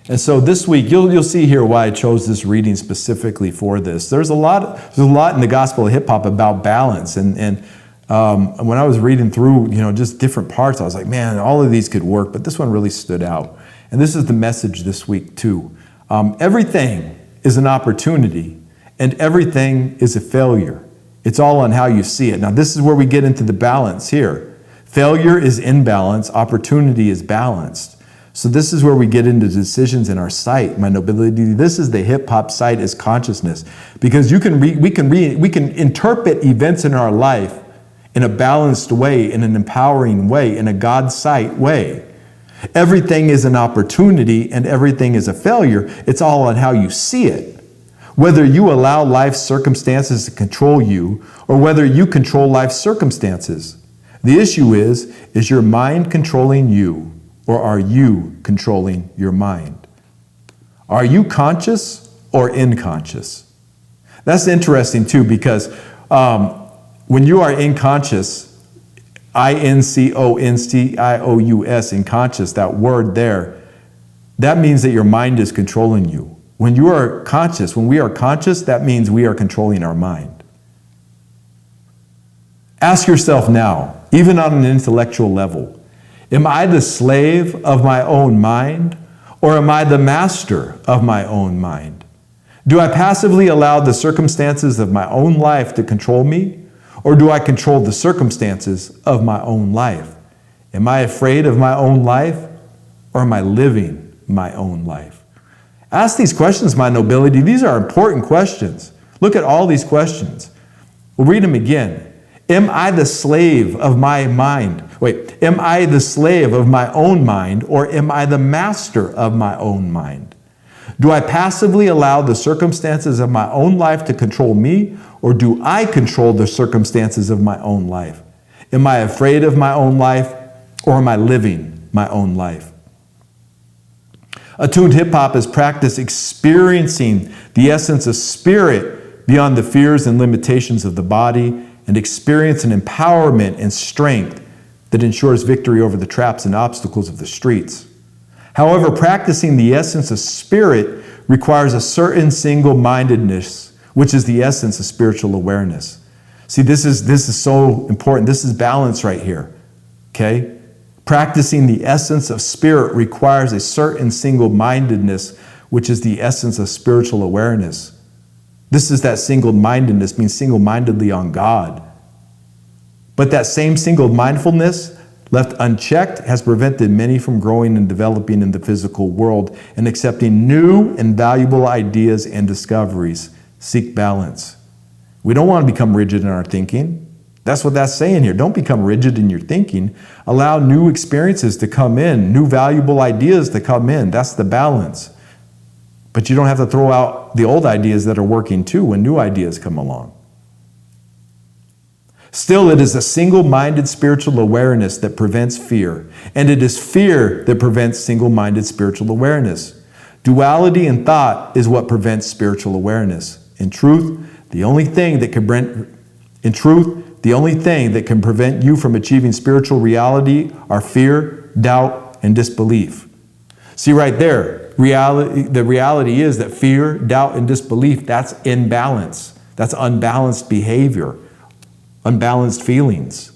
And so this week, you'll see here why I chose this reading specifically for this. There's a lot in the Gospel of Hip Hop about balance. And when I was reading through, just different parts, I was like, man, all of these could work, but this one really stood out. And this is the message this week too. Everything is an opportunity and everything is a failure. It's all on how you see it. Now, this is where we get into the balance here. Failure is imbalance, opportunity is balanced. So this is where we get into decisions in our sight, my nobility. This is the hip hop sight is consciousness, because we can interpret events in our life in a balanced way, in an empowering way, in a God sight way. Everything is an opportunity and everything is a failure. It's all on how you see it. Whether you allow life's circumstances to control you or whether you control life's circumstances. The issue is your mind controlling you? Or are you controlling your mind? Are you conscious or unconscious? That's interesting too, because when you are unconscious, I-N-C-O-N-C-I-O-U-S, unconscious, that word there, that means that your mind is controlling you. When you are conscious, when we are conscious, that means we are controlling our mind. Ask yourself now, even on an intellectual level, am I the slave of my own mind, or am I the master of my own mind? Do I passively allow the circumstances of my own life to control me, or do I control the circumstances of my own life? Am I afraid of my own life, or am I living my own life? Ask these questions, my nobility. These are important questions. Look at all these questions. We'll read them again. Am I the slave of my mind? Am I the slave of my own mind, or am I the master of my own mind? Do I passively allow the circumstances of my own life to control me, or do I control the circumstances of my own life? Am I afraid of my own life, or am I living my own life? Attuned hip hop is practice experiencing the essence of spirit beyond the fears and limitations of the body, and experience an empowerment and strength that ensures victory over the traps and obstacles of the streets. However, practicing the essence of spirit requires a certain single-mindedness, which is the essence of spiritual awareness. See, this is so important. This is balance right here, okay? Practicing the essence of spirit requires a certain single-mindedness, which is the essence of spiritual awareness. This is that single-mindedness, means single-mindedly on God. But that same single-mindfulness left unchecked, has prevented many from growing and developing in the physical world and accepting new and valuable ideas and discoveries. Seek balance. We don't want to become rigid in our thinking. That's what that's saying here. Don't become rigid in your thinking. Allow new experiences to come in, new valuable ideas to come in. That's the balance. But you don't have to throw out the old ideas that are working too when new ideas come along. Still, it is a single-minded spiritual awareness that prevents fear, and it is fear that prevents single-minded spiritual awareness. Duality in thought is what prevents spiritual awareness. In truth, the only thing that can prevent you from achieving spiritual reality are fear, doubt, and disbelief. See right there, the reality is that fear, doubt, and disbelief, that's imbalance. That's unbalanced behavior, unbalanced feelings.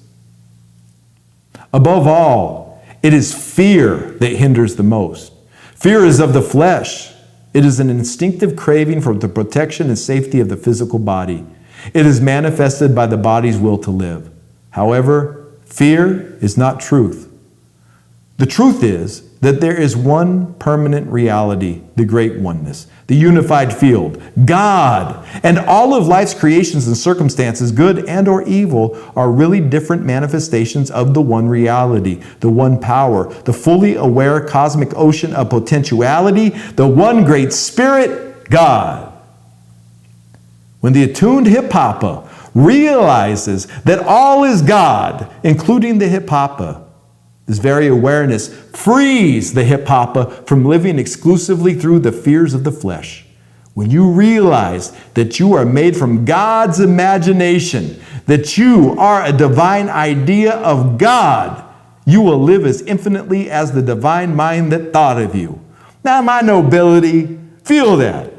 Above all, it is fear that hinders the most. Fear is of the flesh. It is an instinctive craving for the protection and safety of the physical body. It is manifested by the body's will to live. However, fear is not truth. The truth is that there is one permanent reality, the great oneness, the unified field, God. And all of life's creations and circumstances, good and or evil, are really different manifestations of the one reality, the one power, the fully aware cosmic ocean of potentiality, the one great spirit, God. When the attuned hip-hopper realizes that all is God, including the hip-hopper, this very awareness frees the hip-hopper from living exclusively through the fears of the flesh. When you realize that you are made from God's imagination, that you are a divine idea of God, you will live as infinitely as the divine mind that thought of you. Now, my nobility, feel that.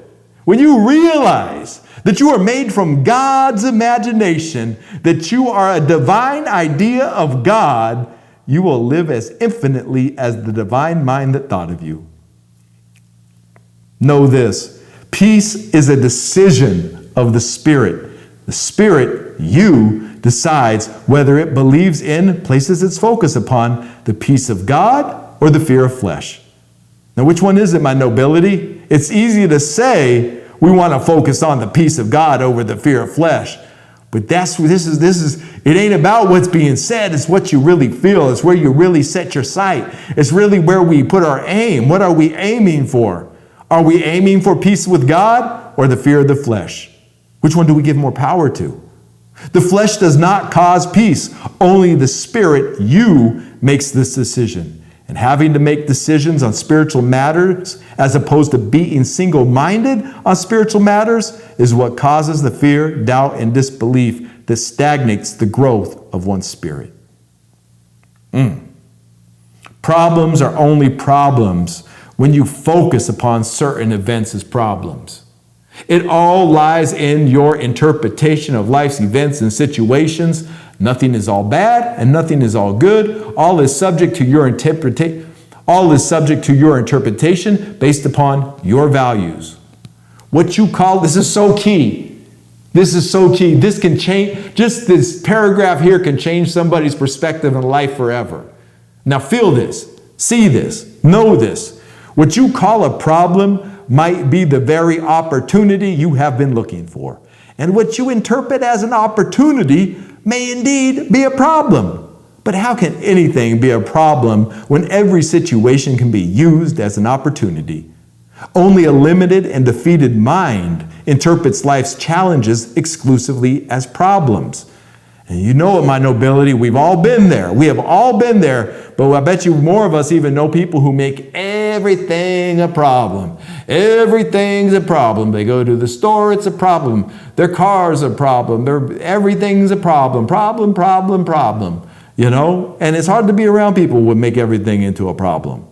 When you realize that you are made from God's imagination, that you are a divine idea of God, you will live as infinitely as the divine mind that thought of you. Know this, peace is a decision of the Spirit. The Spirit, you, decides whether it believes in, places its focus upon, the peace of God or the fear of flesh. Now, which one is it, my nobility? It's easy to say we want to focus on the peace of God over the fear of flesh. But this is, it ain't about what's being said, it's what you really feel. It's where you really set your sight. It's really where we put our aim. What are we aiming for? Are we aiming for peace with God or the fear of the flesh? Which one do we give more power to? The flesh does not cause peace. Only the Spirit, you, makes this decision. And having to make decisions on spiritual matters as opposed to being single-minded on spiritual matters is what causes the fear, doubt, and disbelief that stagnates the growth of one's spirit. Problems are only problems when you focus upon certain events as problems. It all lies in your interpretation of life's events and situations. Nothing is all bad and nothing is all good. All is subject to your interpretation. All is subject to your interpretation based upon your values. What you call, this is so key. This is so key. This can change, just this paragraph here can change somebody's perspective in life forever. Now feel this, see this, know this. What you call a problem might be the very opportunity you have been looking for. And what you interpret as an opportunity may indeed be a problem. But how can anything be a problem when every situation can be used as an opportunity? Only a limited and defeated mind interprets life's challenges exclusively as problems. And you know it, my nobility, we've all been there. We have all been there, but I bet you more of us even know people who make everything a problem. Everything's a problem. They go to the store, it's a problem. Their car's a problem. Everything's a problem. Problem. You know? And it's hard to be around people who make everything into a problem.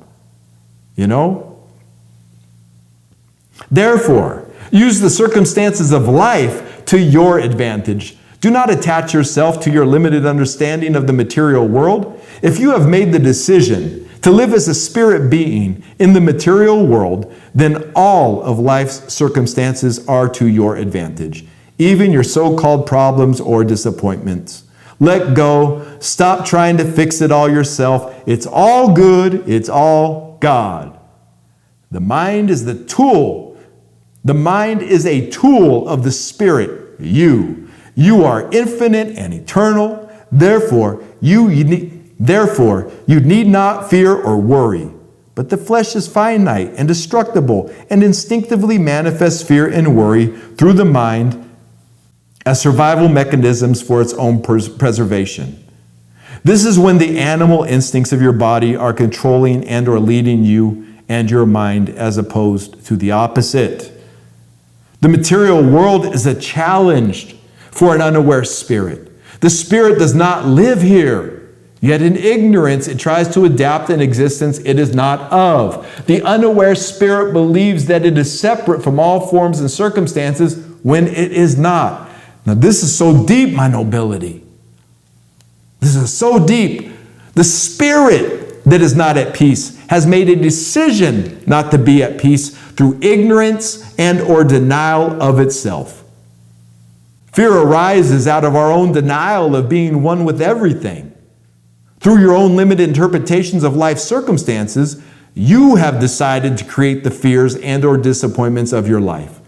You know? Therefore, use the circumstances of life to your advantage. Do not attach yourself to your limited understanding of the material world. If you have made the decision to live as a spirit being in the material world, then all of life's circumstances are to your advantage, even your so-called problems or disappointments. Let go. Stop trying to fix it all yourself. It's all good. It's all God. The mind is the tool. The mind is a tool of the Spirit, you. You are infinite and eternal. Therefore, you need not fear or worry. But the flesh is finite and destructible and instinctively manifests fear and worry through the mind as survival mechanisms for its own preservation. This is when the animal instincts of your body are controlling and or leading you and your mind as opposed to the opposite. The material world is a challenge for an unaware spirit. The spirit does not live here. Yet in ignorance, it tries to adapt an existence it is not of. The unaware spirit believes that it is separate from all forms and circumstances when it is not. Now, this is so deep, my nobility. This is so deep. The spirit that is not at peace has made a decision not to be at peace through ignorance and or denial of itself. Fear arises out of our own denial of being one with everything. Through your own limited interpretations of life's circumstances, you have decided to create the fears and or disappointments of your life.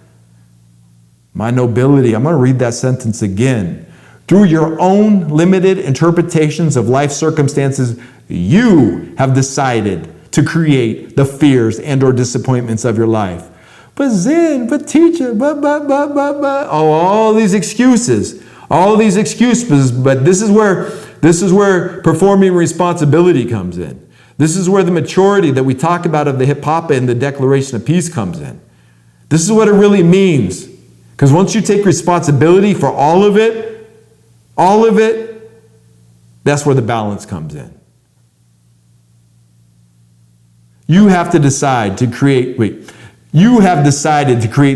My nobility, I'm going to read that sentence again. Through your own limited interpretations of life's circumstances, you have decided to create the fears and or disappointments of your life. But Zin, but teacher, all these excuses, but this is where performing responsibility comes in. This is where the maturity that we talk about of the Hipapa and the Declaration of Peace comes in. This is what it really means. Because once you take responsibility for all of it, that's where the balance comes in. You have decided to create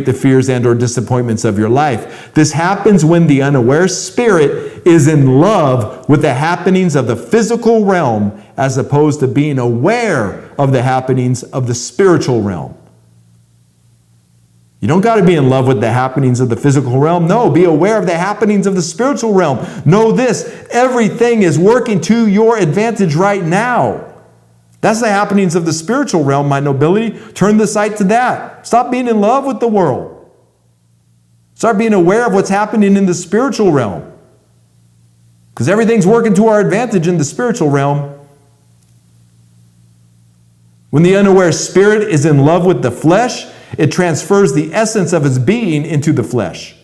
the fears and or disappointments of your life. This happens when the unaware spirit is in love with the happenings of the physical realm as opposed to being aware of the happenings of the spiritual realm. You don't got to be in love with the happenings of the physical realm. No, be aware of the happenings of the spiritual realm. Know this, everything is working to your advantage right now. That's the happenings of the spiritual realm, my nobility. Turn the sight to that. Stop being in love with the world. Start being aware of what's happening in the spiritual realm. Because everything's working to our advantage in the spiritual realm. When the unaware spirit is in love with the flesh, it transfers the essence of its being into the flesh,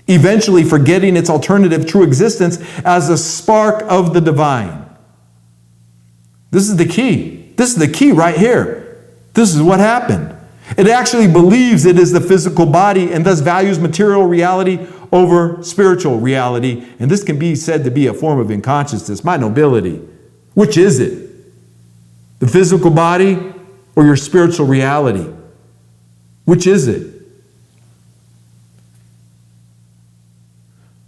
eventually forgetting its alternative true existence as a spark of the divine. This is the key. This is the key right here. This is what happened. It actually believes it is the physical body and thus values material reality over spiritual reality. And this can be said to be a form of unconsciousness. My nobility. Which is it? The physical body or your spiritual reality? Which is it?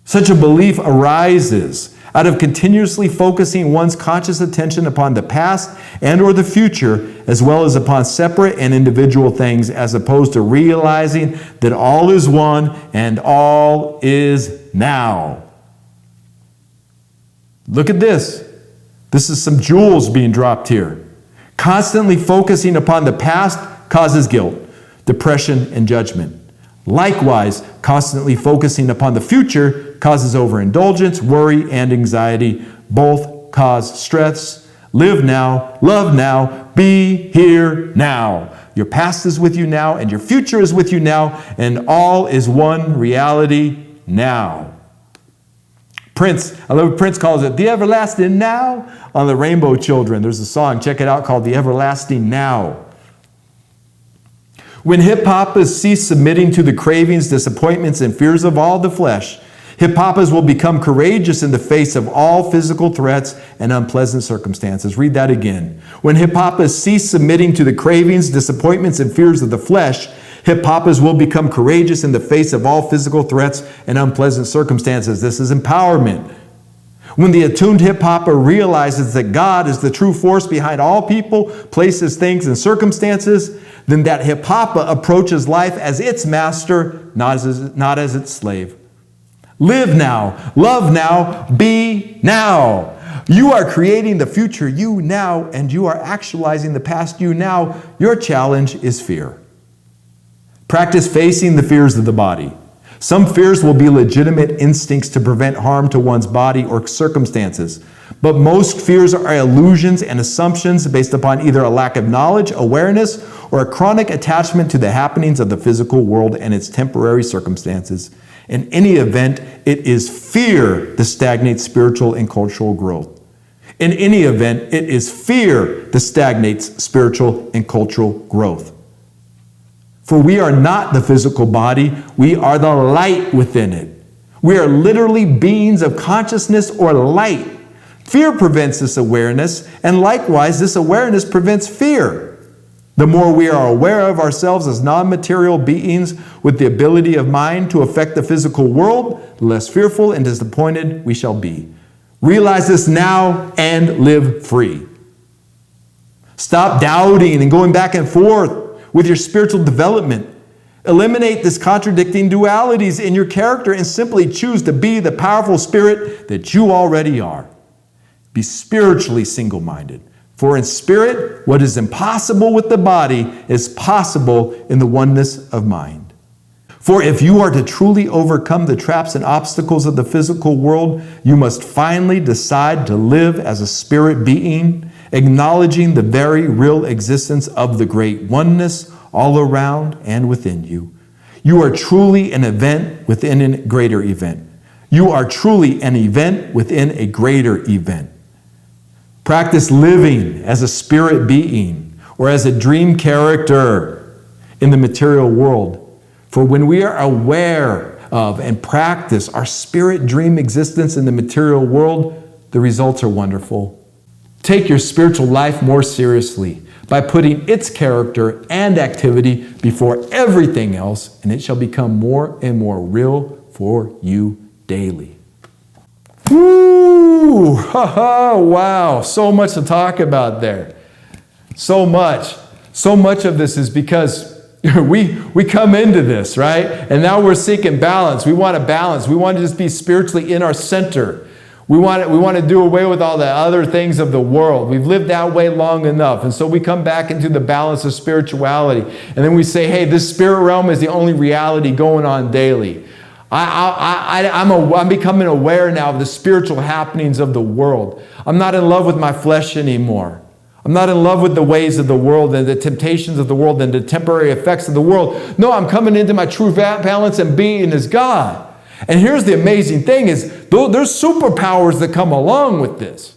Such a belief arises out of continuously focusing one's conscious attention upon the past and or the future, as well as upon separate and individual things, as opposed to realizing that all is one and all is now. Look at this. This is some jewels being dropped here. Constantly focusing upon the past causes guilt, depression, and judgment. Likewise, constantly focusing upon the future causes overindulgence, worry, and anxiety. Both cause stress. Live now, love now, be here now. Your past is with you now, and your future is with you now, and all is one reality now. Prince, I love what Prince calls it, the everlasting now on the Rainbow Children. There's a song, check it out, called The Everlasting Now. When hip-hoppers cease submitting to the cravings, disappointments, and fears of all the flesh, hip-hoppers will become courageous in the face of all physical threats and unpleasant circumstances. Read that again. When hip-hoppers cease submitting to the cravings, disappointments, and fears of the flesh, hip-hoppers will become courageous in the face of all physical threats and unpleasant circumstances. This is empowerment. When the attuned hip-hopper realizes that God is the true force behind all people, places, things, and circumstances, then that hip-hopper approaches life as its master, not as its slave. Live now, love now, be now. You are creating the future you now, and you are actualizing the past you now. Your challenge is fear. Practice facing the fears of the body. Some fears will be legitimate instincts to prevent harm to one's body or circumstances, but most fears are illusions and assumptions based upon either a lack of knowledge, awareness, or a chronic attachment to the happenings of the physical world and its temporary circumstances. In any event, it is fear that stagnates spiritual and cultural growth. In any event, it is fear that stagnates spiritual and cultural growth. For we are not the physical body, we are the light within it. We are literally beings of consciousness or light. Fear prevents this awareness, and likewise, this awareness prevents fear. The more we are aware of ourselves as non-material beings with the ability of mind to affect the physical world, the less fearful and disappointed we shall be. Realize this now and live free. Stop doubting and going back and forth with your spiritual development. Eliminate this contradicting dualities in your character and simply choose to be the powerful spirit that you already are. Be spiritually single-minded. For in spirit, what is impossible with the body is possible in the oneness of mind. For if you are to truly overcome the traps and obstacles of the physical world, you must finally decide to live as a spirit being, acknowledging the very real existence of the great oneness all around and within you. You are truly an event within a greater event. You are truly an event within a greater event. Practice living as a spirit being or as a dream character in the material world. For when we are aware of and practice our spirit dream existence in the material world, the results are wonderful. Take your spiritual life more seriously by putting its character and activity before everything else, and it shall become more and more real for you daily. Woo! Wow, so much to talk about there. So much. So much of this is because we come into this, right? And now we're seeking balance. We want to balance. We want to just be spiritually in our center. We want to do away with all the other things of the world. We've lived that way long enough. And so we come back into the balance of spirituality. And then we say, hey, this spirit realm is the only reality going on daily. I'm becoming aware now of the spiritual happenings of the world. I'm not in love with my flesh anymore. I'm not in love with the ways of the world and the temptations of the world and the temporary effects of the world. No, I'm coming into my true balance and being as God. And here's the amazing thing is, there's superpowers that come along with this.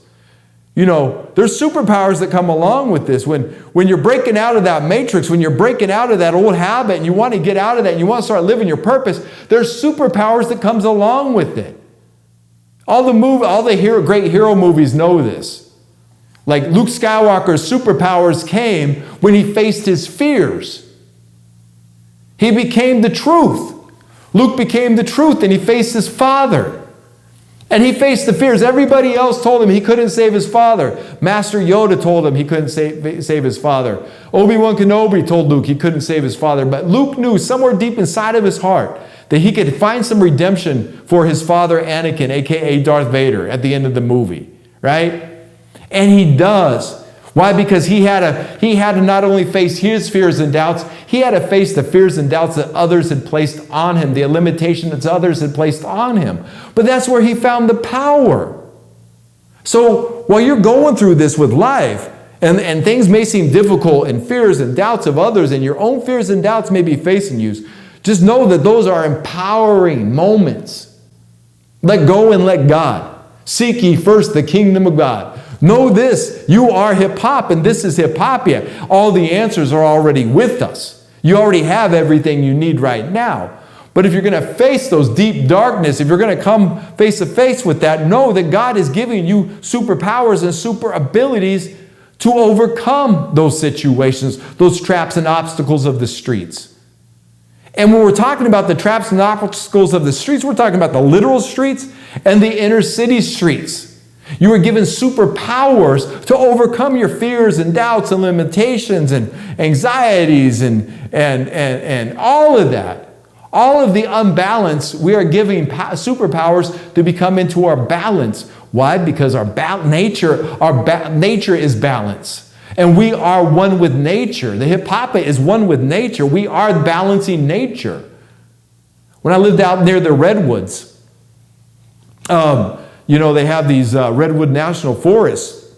You know, there's superpowers that come along with this. When you're breaking out of that matrix, when you're breaking out of that old habit and you want to get out of that and you want to start living your purpose, there's superpowers that comes along with it. All the great hero movies know this. Like Luke Skywalker's superpowers came when he faced his fears. He became the truth. Luke became the truth and he faced his father. And he faced the fears. Everybody else told him he couldn't save his father. Master Yoda told him he couldn't save his father. Obi-Wan Kenobi told Luke he couldn't save his father. But Luke knew somewhere deep inside of his heart that he could find some redemption for his father Anakin, a.k.a. Darth Vader, at the end of the movie. Right? And he does. Why? Because he had to not only face his fears and doubts, he had to face the fears and doubts that others had placed on him, the limitation that others had placed on him. But that's where he found the power. So while you're going through this with life, and things may seem difficult, and fears and doubts of others, and your own fears and doubts may be facing you, just know that those are empowering moments. Let go and let God. Seek ye first the kingdom of God. Know this, you are hip-hop and this is hip-hopia. All the answers are already with us. You already have everything you need right now. But if you're going to face those deep darkness, if you're going to come face to face with that, know that God is giving you superpowers and super abilities to overcome those situations, those traps and obstacles of the streets. And when we're talking about the traps and obstacles of the streets, we're talking about the literal streets and the inner city streets. You were given superpowers to overcome your fears and doubts and limitations and anxieties and all of that. All of the unbalance, we are giving superpowers to become into our balance. Why? Because our nature is balance. And we are one with nature. The hipapa is one with nature. We are balancing nature. When I lived out near the redwoods, they have these redwood national forests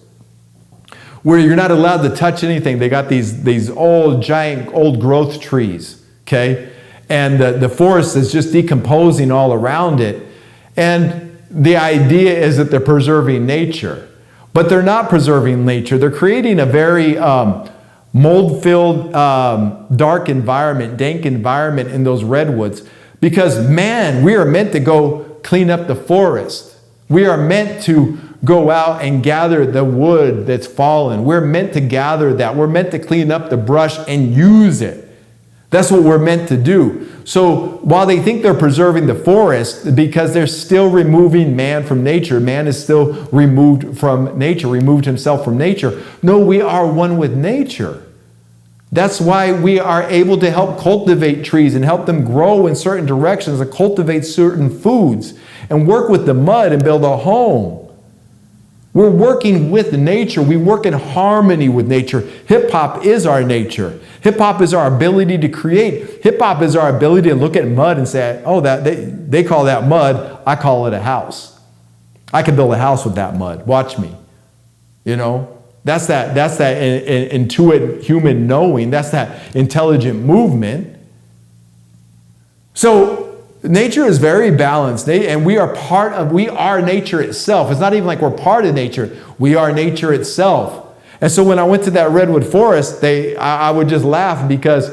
where you're not allowed to touch anything. They got these old, giant, old growth trees, okay? And the forest is just decomposing all around it. And the idea is that they're preserving nature. But they're not preserving nature. They're creating a very mold-filled, dark environment, dank environment in those redwoods. Because, man, we are meant to go clean up the forest. We are meant to go out and gather the wood that's fallen. We're meant to gather that. We're meant to clean up the brush and use it. That's what we're meant to do. So while they think they're preserving the forest, because they're still removing man from nature, man is still removed from nature, removed himself from nature. No, we are one with nature. That's why we are able to help cultivate trees and help them grow in certain directions and cultivate certain foods and work with the mud and build a home. We're working with nature. We work in harmony with nature. Hip-hop is our nature. Hip-hop is our ability to create. Hip-hop is our ability to look at mud and say, oh, they call that mud, I call it a house. I can build a house with that mud. Watch me. That's that intuitive human knowing. That's that intelligent movement. So nature is very balanced, and we are nature itself. It's not even like we're part of nature. We are nature itself. And so when I went to that redwood forest, I would just laugh because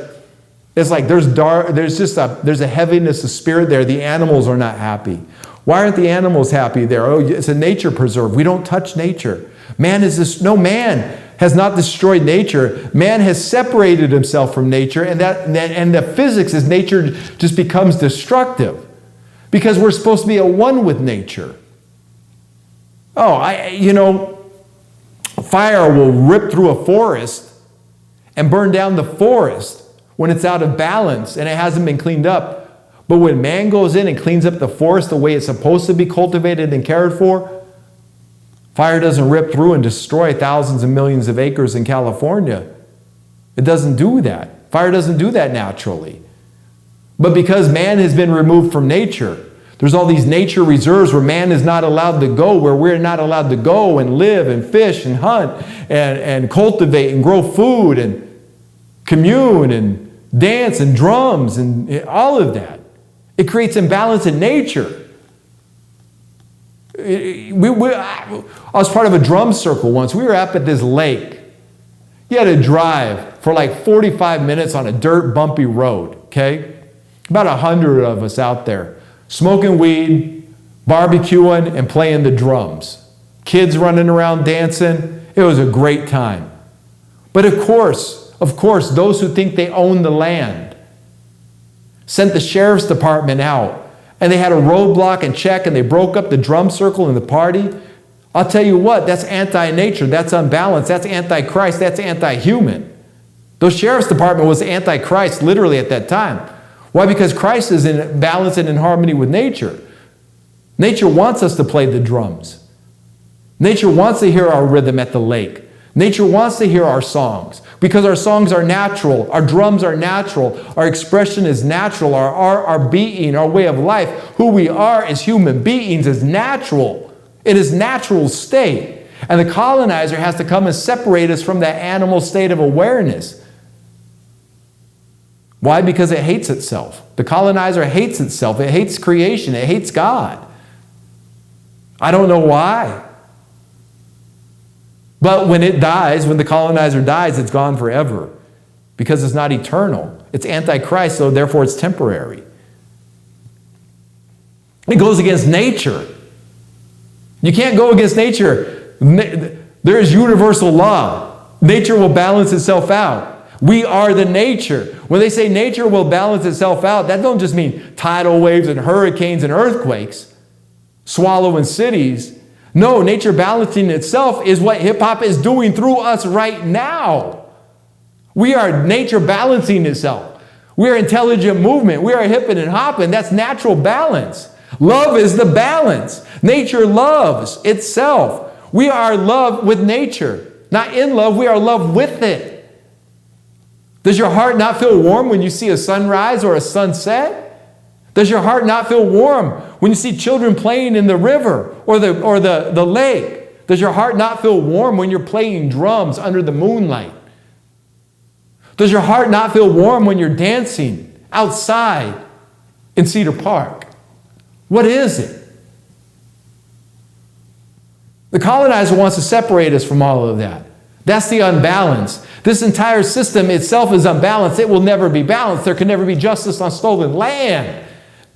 it's like there's a heaviness of spirit there. The animals are not happy. Why aren't the animals happy there? Oh, it's a nature preserve. We don't touch nature. Man has not destroyed nature. Man has separated himself from nature, and the physics is nature just becomes destructive because we're supposed to be at one with nature. Fire will rip through a forest and burn down the forest when it's out of balance and it hasn't been cleaned up. But when man goes in and cleans up the forest the way it's supposed to be cultivated and cared for, fire doesn't rip through and destroy thousands and millions of acres in California. It doesn't do that. Fire doesn't do that naturally. But because man has been removed from nature, there's all these nature reserves where man is not allowed to go, where we're not allowed to go and live and fish and hunt and cultivate and grow food and commune and dance and drums and all of that. It creates imbalance in nature. I was part of a drum circle once. We were up at this lake. You had to drive for like 45 minutes on a dirt, bumpy road, okay? About 100 of us out there, smoking weed, barbecuing, and playing the drums. Kids running around dancing. It was a great time. But of course, those who think they own the land sent the sheriff's department out, and they had a roadblock and check, and they broke up the drum circle and the party. I'll tell you what, that's anti-nature, that's unbalanced, that's anti-Christ, that's anti-human. The sheriff's department was anti-Christ literally at that time. Why? Because Christ is in balance and in harmony with nature. Nature wants us to play the drums. Nature wants to hear our rhythm at the lake. Nature wants to hear our songs because our songs are natural, our drums are natural, our expression is natural, our being, our way of life, who we are as human beings is natural. It is natural state. And the colonizer has to come and separate us from that animal state of awareness. Why? Because it hates itself. The colonizer hates itself. It hates creation. It hates God. I don't know why. But when it dies, when the colonizer dies, it's gone forever because it's not eternal. It's anti-Christ, so therefore it's temporary. It goes against nature. You can't go against nature. There is universal law. Nature will balance itself out. We are the nature. When they say nature will balance itself out, that don't just mean tidal waves and hurricanes and earthquakes, swallowing cities. No, nature balancing itself is what hip-hop is doing through us right now. We are nature balancing itself. We are intelligent movement. We are hipping and hopping. That's natural balance. Love is the balance. Nature loves itself. We are love with nature. Not in love, we are love with it. Does your heart not feel warm when you see a sunrise or a sunset? Does your heart not feel warm when you see children playing in the river or the lake? Does your heart not feel warm when you're playing drums under the moonlight? Does your heart not feel warm when you're dancing outside in Cedar Park? What is it? The colonizer wants to separate us from all of that. That's the unbalance. This entire system itself is unbalanced. It will never be balanced. There can never be justice on stolen land.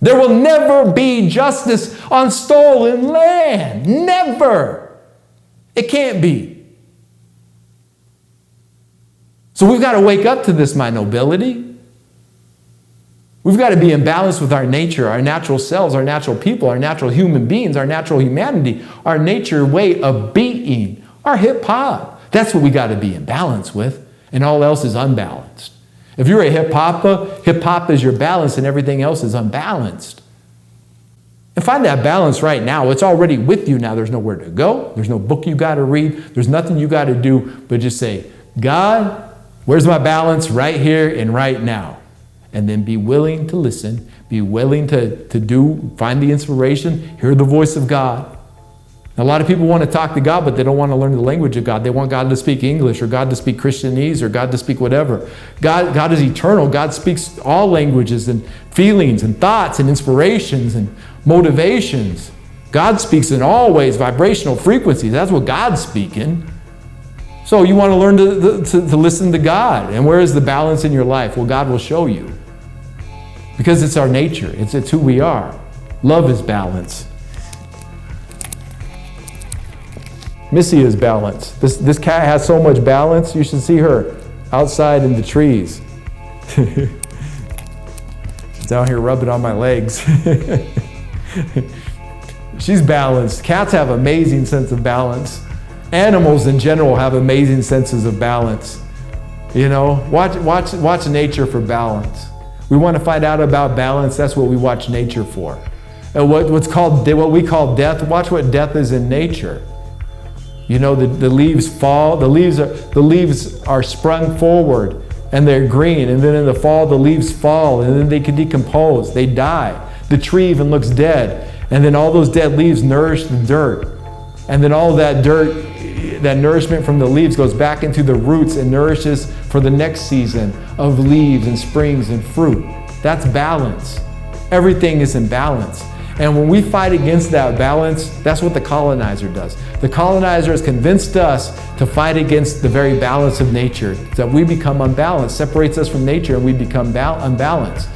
There will never be justice on stolen land. Never. It can't be. So we've got to wake up to this, my nobility. We've got to be in balance with our nature, our natural selves, our natural people, our natural human beings, our natural humanity, our nature way of being, our hip-hop. That's what we got to be in balance with, and all else is unbalanced. If you're a hip-hop is your balance and everything else is unbalanced. And find that balance right now. It's already with you now. There's nowhere to go. There's no book you got to read. There's nothing you got to do but just say, God, where's my balance right here and right now? And then be willing to listen, be willing to find the inspiration, hear the voice of God. A lot of people want to talk to God, but they don't want to learn the language of God. They want God to speak English or God to speak Christianese or God to speak whatever. God is eternal. God speaks all languages and feelings and thoughts and inspirations and motivations. God speaks in all ways, vibrational frequencies. That's what God's speaking. So you want to learn to listen to God. And where is the balance in your life? Well, God will show you. Because it's our nature. It's who we are. Love is balance. Missy is balance. This cat has so much balance. You should see her outside in the trees. She's down here rubbing on my legs. She's balanced. Cats have amazing sense of balance. Animals in general have amazing senses of balance. You know, watch nature for balance. We want to find out about balance. That's what we watch nature for. And what we call death. Watch what death is in nature. You know, the leaves fall. The leaves are sprung forward, and they're green. And then in the fall, the leaves fall, and then they can decompose. They die. The tree even looks dead. And then all those dead leaves nourish the dirt. And then all that dirt, that nourishment from the leaves goes back into the roots and nourishes for the next season of leaves and springs and fruit. That's balance. Everything is in balance. And when we fight against that balance, that's what the colonizer does. The colonizer has convinced us to fight against the very balance of nature, that we become unbalanced, separates us from nature, and we become unbalanced.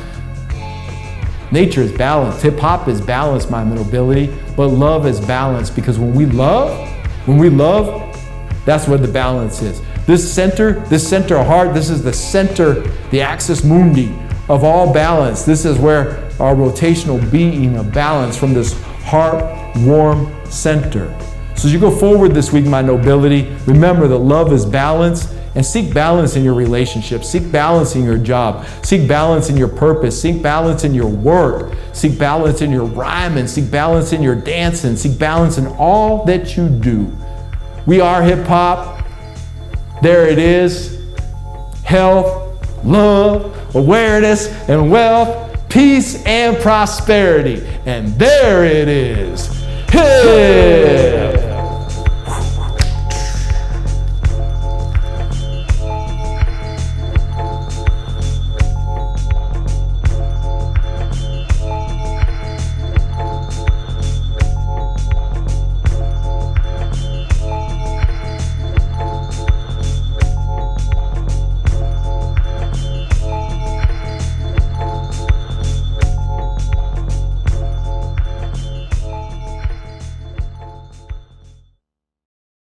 Nature is balanced. Hip-hop is balanced, my nobility, but love is balanced, because when we love, that's where the balance is. This center heart, this is the center, the axis mundi of all balance. This is where our rotational being of balance from this heart-warm center. So as you go forward this week, my nobility, remember that love is balance, and seek balance in your relationships. Seek balance in your job. Seek balance in your purpose. Seek balance in your work. Seek balance in your rhyming. Seek balance in your dancing. Seek balance in all that you do. We are hip-hop. There it is. Health, love, awareness, and wealth, peace, and prosperity. And there it is. Hip!